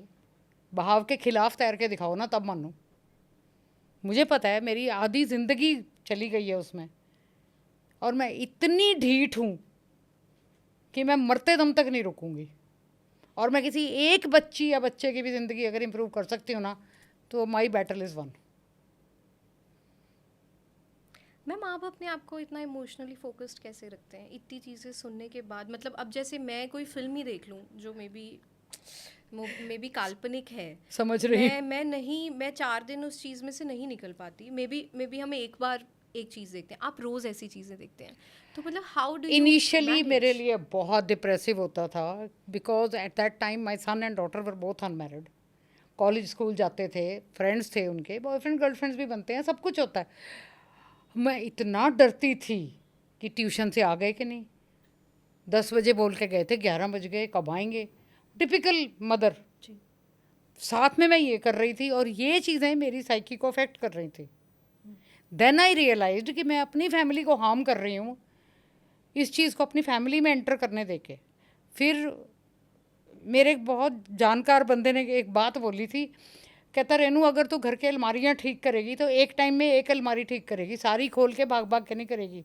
बहाव के खिलाफ तैर के दिखाओ ना, तब मानो। मुझे पता है, मेरी आधी ज़िंदगी चली गई है उसमें, और मैं इतनी ढीठ हूँ कि मैं मरते दम तक नहीं रुकूंगी। और मैं किसी एक बच्ची या बच्चे की भी ज़िंदगी अगर इम्प्रूव कर सकती हूँ ना, तो माई बैटल इज़ वन। मैम, आप अपने आप को इतना इमोशनली फोकस्ड कैसे रखते हैं इतनी चीज़ें सुनने के बाद? मतलब अब जैसे मैं कोई फिल्म ही देख लूँ जो मे बी काल्पनिक है, समझ रही? मैं 4 दिन उस चीज़ में से नहीं निकल पाती। मे बी हम एक बार एक चीज़ देखते हैं, आप रोज़ ऐसी चीज़ें देखते हैं, तो मतलब हाउ डू यू इनिशियली मेरे मैनेज? लिए बहुत डिप्रेसिव होता था, because at that time my son and daughter were both unmarried. College school जाते थे, फ्रेंड्स थे उनके, बॉयफ्रेंड गर्लफ्रेंड्स भी बनते हैं, सब कुछ होता है। मैं इतना डरती थी कि ट्यूशन से आ गए कि नहीं, 10 बजे बोल के गए थे, 11 बज गए, कब आएंगे? Typical mother. जी। साथ में मैं ये कर रही थी, और ये चीज़ें मेरी साइकी को अफेक्ट कर रही थी। देन आई रियलाइज्ड कि मैं अपनी फैमिली को हार्म कर रही हूँ इस चीज़ को अपनी फैमिली में एंटर करने देके। फिर मेरे एक बहुत जानकार बंदे ने एक बात बोली थी, कहता, रेनू अगर तू घर की अलमारियाँ ठीक करेगी तो एक टाइम में एक अलमारी ठीक करेगी, सारी खोल के भाग भाग के नहीं करेगी।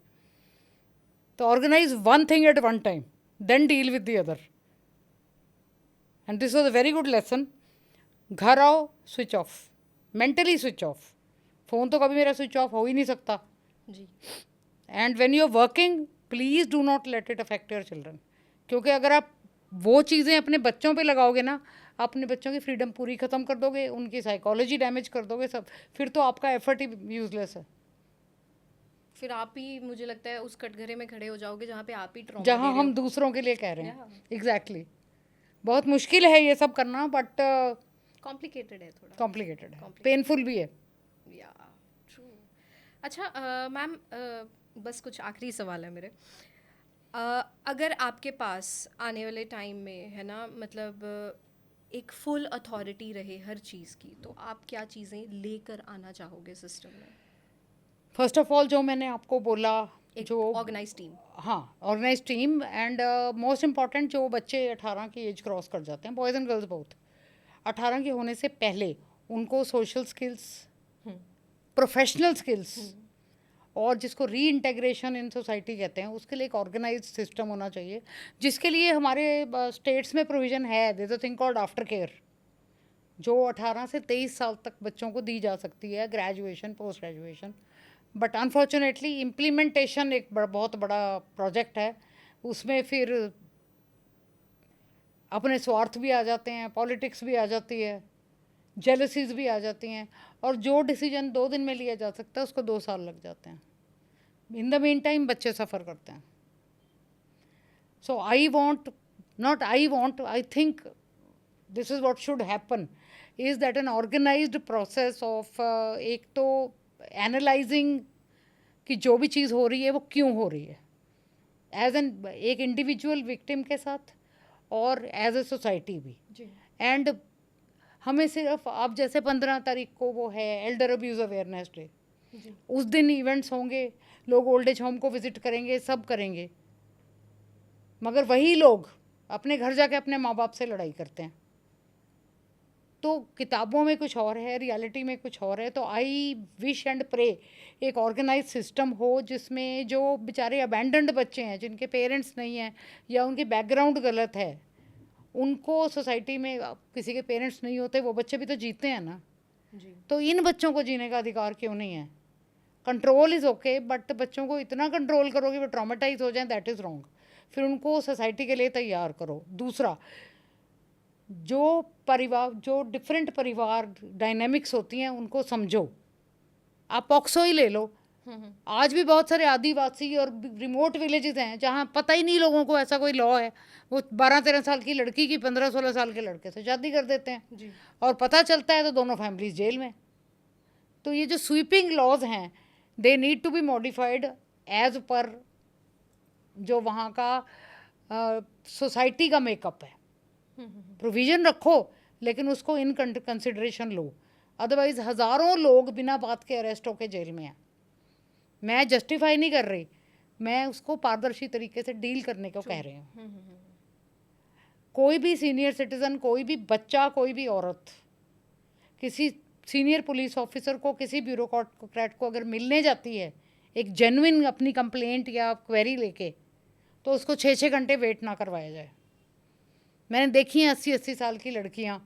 तो organise one thing at one time, then deal with the other. And this was a very good lesson. घर आओ, switch off, mentally switch off. Phone तो कभी मेरा स्विच ऑफ हो ही नहीं सकता। जी। And when you are working, please do not let it affect your children. क्योंकि अगर आप वो चीज़ें अपने बच्चों पे लगाओगे ना, अपने बच्चों की फ्रीडम पूरी ख़त्म कर दोगे, उनकी साइकोलॉजी डैमेज कर दोगे, सब। फिर तो आपका एफर्ट ही यूजलेस है। फिर आप ही, मुझे लगता है, उस कटघरे में खड़े हो जाओगे जहाँ पे आप ही ट्रॉमा दे जहाँ रहे हम हो। दूसरों के लिए कह रहे हैं। Yeah. एग्जैक्टली बहुत मुश्किल है ये सब करना, बट कॉम्प्लिकेटेड है थोड़ा। कॉम्प्लिकेटेड है, Complicated. पेनफुल भी है। या ट्रू। अच्छा मैम, बस कुछ आखिरी सवाल है मेरे। अगर आपके पास आने वाले टाइम में, है ना, मतलब एक फुल अथॉरिटी रहे हर चीज़ की, तो आप क्या चीज़ें लेकर आना चाहोगे सिस्टम में? फर्स्ट ऑफ ऑल, जो मैंने आपको बोला, एक जो ऑर्गेनाइज टीम। हाँ, organise team. And most important, जो बच्चे 18 की एज क्रॉस कर जाते हैं, बॉयज़ एंड गर्ल्स बोथ, 18 के होने से पहले उनको सोशल स्किल्स, प्रोफेशनल स्किल्स, और जिसको री इंटेग्रेशन इन सोसाइटी कहते हैं, उसके लिए एक ऑर्गेनाइज सिस्टम होना चाहिए, जिसके लिए हमारे स्टेट्स में प्रोविज़न है। There is a thing called after care, जो 18 से 23 साल तक बच्चों को दी जा सकती है, graduation, post graduation. But unfortunately implementation एक बहुत बड़ा प्रोजेक्ट है। उसमें फिर अपने स्वार्थ भी आ जाते हैं, पॉलिटिक्स भी आ जाती है, जेलसीज भी आ जाती हैं, और जो डिसीजन 2 दिन में लिया जा सकता है उसको 2 साल लग जाते हैं। इन द मीन टाइम बच्चे सफ़र करते हैं। So I think this is what should happen, is that an organised process of एक तो एनालाइजिंग कि जो भी चीज़ हो रही है वो क्यों हो रही है, एज एन एक इंडिविजुअल विक्टिम के साथ और एज ए सोसाइटी भी। एंड हमें सिर्फ, अब जैसे 15 तारीख को वो है एल्डर अब्यूज़ अवेयरनेस डे, उस दिन इवेंट्स होंगे, लोग ओल्ड एज होम को विज़िट करेंगे, सब करेंगे, मगर वही लोग अपने घर जाके अपने माँ बाप से लड़ाई करते हैं। तो किताबों में कुछ और है, रियलिटी में कुछ और है। तो आई विश एंड प्रे एक ऑर्गेनाइज सिस्टम हो, जिसमें जो बेचारे अबैंडन्ड बच्चे हैं, जिनके पेरेंट्स नहीं हैं या उनकी बैकग्राउंड गलत है, उनको सोसाइटी में, किसी के पेरेंट्स नहीं होते, वो बच्चे भी तो जीते हैं ना। जी। तो इन बच्चों को जीने का अधिकार क्यों नहीं है? कंट्रोल इज़ ओके, बट बच्चों को इतना कंट्रोल करो कि वो ट्रॉमेटाइज हो जाए, दैट इज़ रॉन्ग। फिर उनको सोसाइटी के लिए तैयार करो। दूसरा, जो डिफरेंट परिवार डायनेमिक्स होती हैं उनको समझो। आप पॉक्सो ही ले लो, आज भी बहुत सारे आदिवासी और रिमोट विलेजेस हैं जहाँ पता ही नहीं लोगों को ऐसा कोई लॉ है, वो 12-13 साल की लड़की की 15-16 साल के लड़के से शादी कर देते हैं जी। और पता चलता है तो दोनों फैमिलीज जेल में। तो ये जो स्वीपिंग लॉज हैं, they need to be modified as per जो वहाँ का सोसाइटी का मेकअप है। प्रोविज़न रखो लेकिन उसको इन कंसिडरेशन लो, अदरवाइज हज़ारों लोग बिना बात के अरेस्ट होकर जेल में हैं। मैं जस्टिफाई नहीं कर रही, मैं उसको पारदर्शी तरीके से डील करने को कह रही हूँ। कोई भी सीनियर सिटीज़न, कोई भी बच्चा, कोई भी औरत किसी सीनियर पुलिस ऑफिसर को, किसी ब्यूरोक्रेट को अगर मिलने जाती है एक जेन्युइन अपनी कंप्लेंट या क्वेरी लेके, तो उसको 6-6 घंटे वेट ना करवाया जाए। मैंने देखी हैं 80-80 साल की लड़कियाँ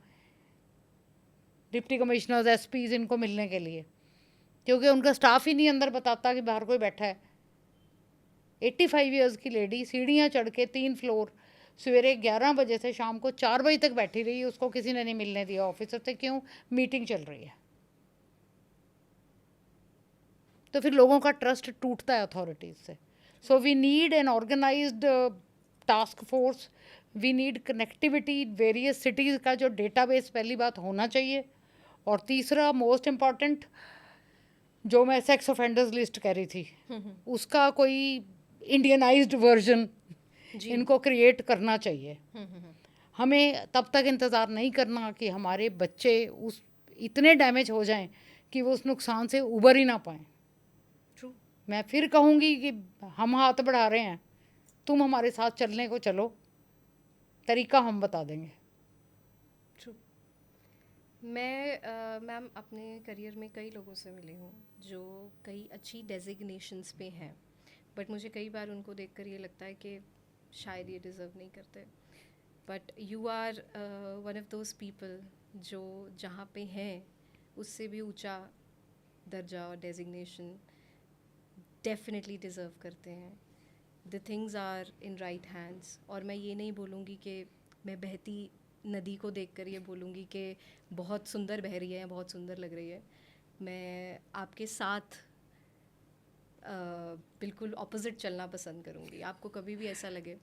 डिप्टी कमिश्नर्स, एसपीज इनको मिलने के लिए, क्योंकि उनका स्टाफ ही नहीं अंदर बताता कि बाहर कोई बैठा है। 85 ईयर्स की लेडी सीढ़ियाँ चढ़ के 3 फ्लोर सवेरे 11 बजे से शाम को 4 बजे तक बैठी रही, उसको किसी ने नहीं मिलने दिया ऑफिसर से। क्यों? मीटिंग चल रही है। तो फिर लोगों का ट्रस्ट टूटता है अथॉरिटीज़ से। So we need an organised task force, we need connectivity various cities का जो डेटाबेस पहली बात होना चाहिए। और तीसरा मोस्ट इम्पॉर्टेंट, जो मैं सेक्स ऑफेंडर्स लिस्ट कह रही थी, उसका कोई इंडियनाइज्ड वर्जन इनको क्रिएट करना चाहिए। हमें तब तक इंतज़ार नहीं करना कि हमारे बच्चे उस इतने डैमेज हो जाएं कि वो उस नुकसान से उबर ही ना पाएँ। मैं फिर कहूँगी कि हम हाथ बढ़ा रहे हैं, तुम हमारे साथ चलने को चलो, तरीका हम बता देंगे। मैं मैम अपने करियर में कई लोगों से मिली हूँ जो कई अच्छी डेजिग्नेशंस पे हैं, बट मुझे कई बार उनको देखकर ये लगता है कि शायद ये डिज़र्व नहीं करते। But you are one of those people जो जहाँ पे हैं उससे भी ऊंचा दर्जा और डेजिग्नेशन डेफिनेटली डिज़र्व करते हैं। The things are in right hands. और मैं ये नहीं बोलूँगी कि मैं बहती नदी को देखकर ये बोलूँगी कि बहुत सुंदर बह रही है, बहुत सुंदर लग रही है। मैं आपके साथ बिल्कुल ऑपोजिट चलना पसंद करूँगी। आपको कभी भी ऐसा लगे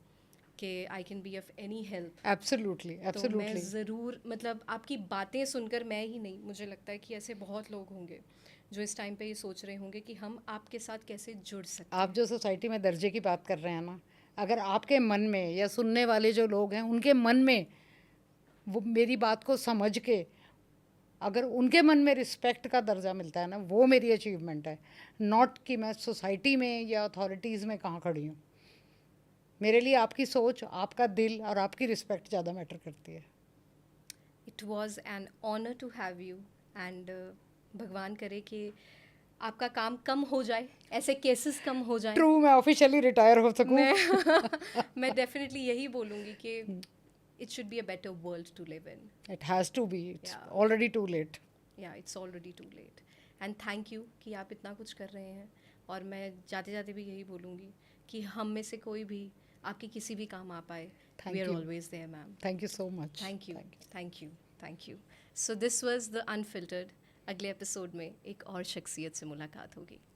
कि I can be of any help, absolutely तो मैं एब्सोल्युटली। ज़रूर, मतलब आपकी बातें सुनकर मैं ही नहीं, मुझे लगता है कि ऐसे बहुत लोग होंगे जो इस टाइम पे ये सोच रहे होंगे कि हम आपके साथ कैसे जुड़ सकते आप जो सोसाइटी में दर्जे की बात कर रहे हैं ना, अगर आपके मन में या सुनने वाले जो लोग हैं उनके मन में वो मेरी बात को समझ के, अगर उनके मन में रिस्पेक्ट का दर्जा मिलता है ना, वो मेरी अचीवमेंट है। नॉट कि मैं सोसाइटी में या अथॉरिटीज़ में कहाँ खड़ी हूँ। मेरे लिए आपकी सोच, आपका दिल और आपकी रिस्पेक्ट ज़्यादा मैटर करती है। It was an honour to have you and भगवान करे कि आपका काम कम हो जाए, ऐसे केसेस कम हो जाए। ट्रू, मैं ऑफिशियली रिटायर हो सकूँ। मैं डेफिनेटली यही बोलूँगी कि it should be a better world to live in. It has to be, it's Yeah. Already too late. या it's already too late. And thank you कि आप इतना कुछ कर रहे हैं। और मैं जाते जाते भी यही बोलूँगी कि हम में से कोई भी आपके किसी भी काम आ पाए, Thank we are you. Always there ma'am. Thank you so much. Thank you, thank you, thank you. So this was the unfiltered. अगले एपिसोड में एक और शख्सियत से मुलाकात होगी।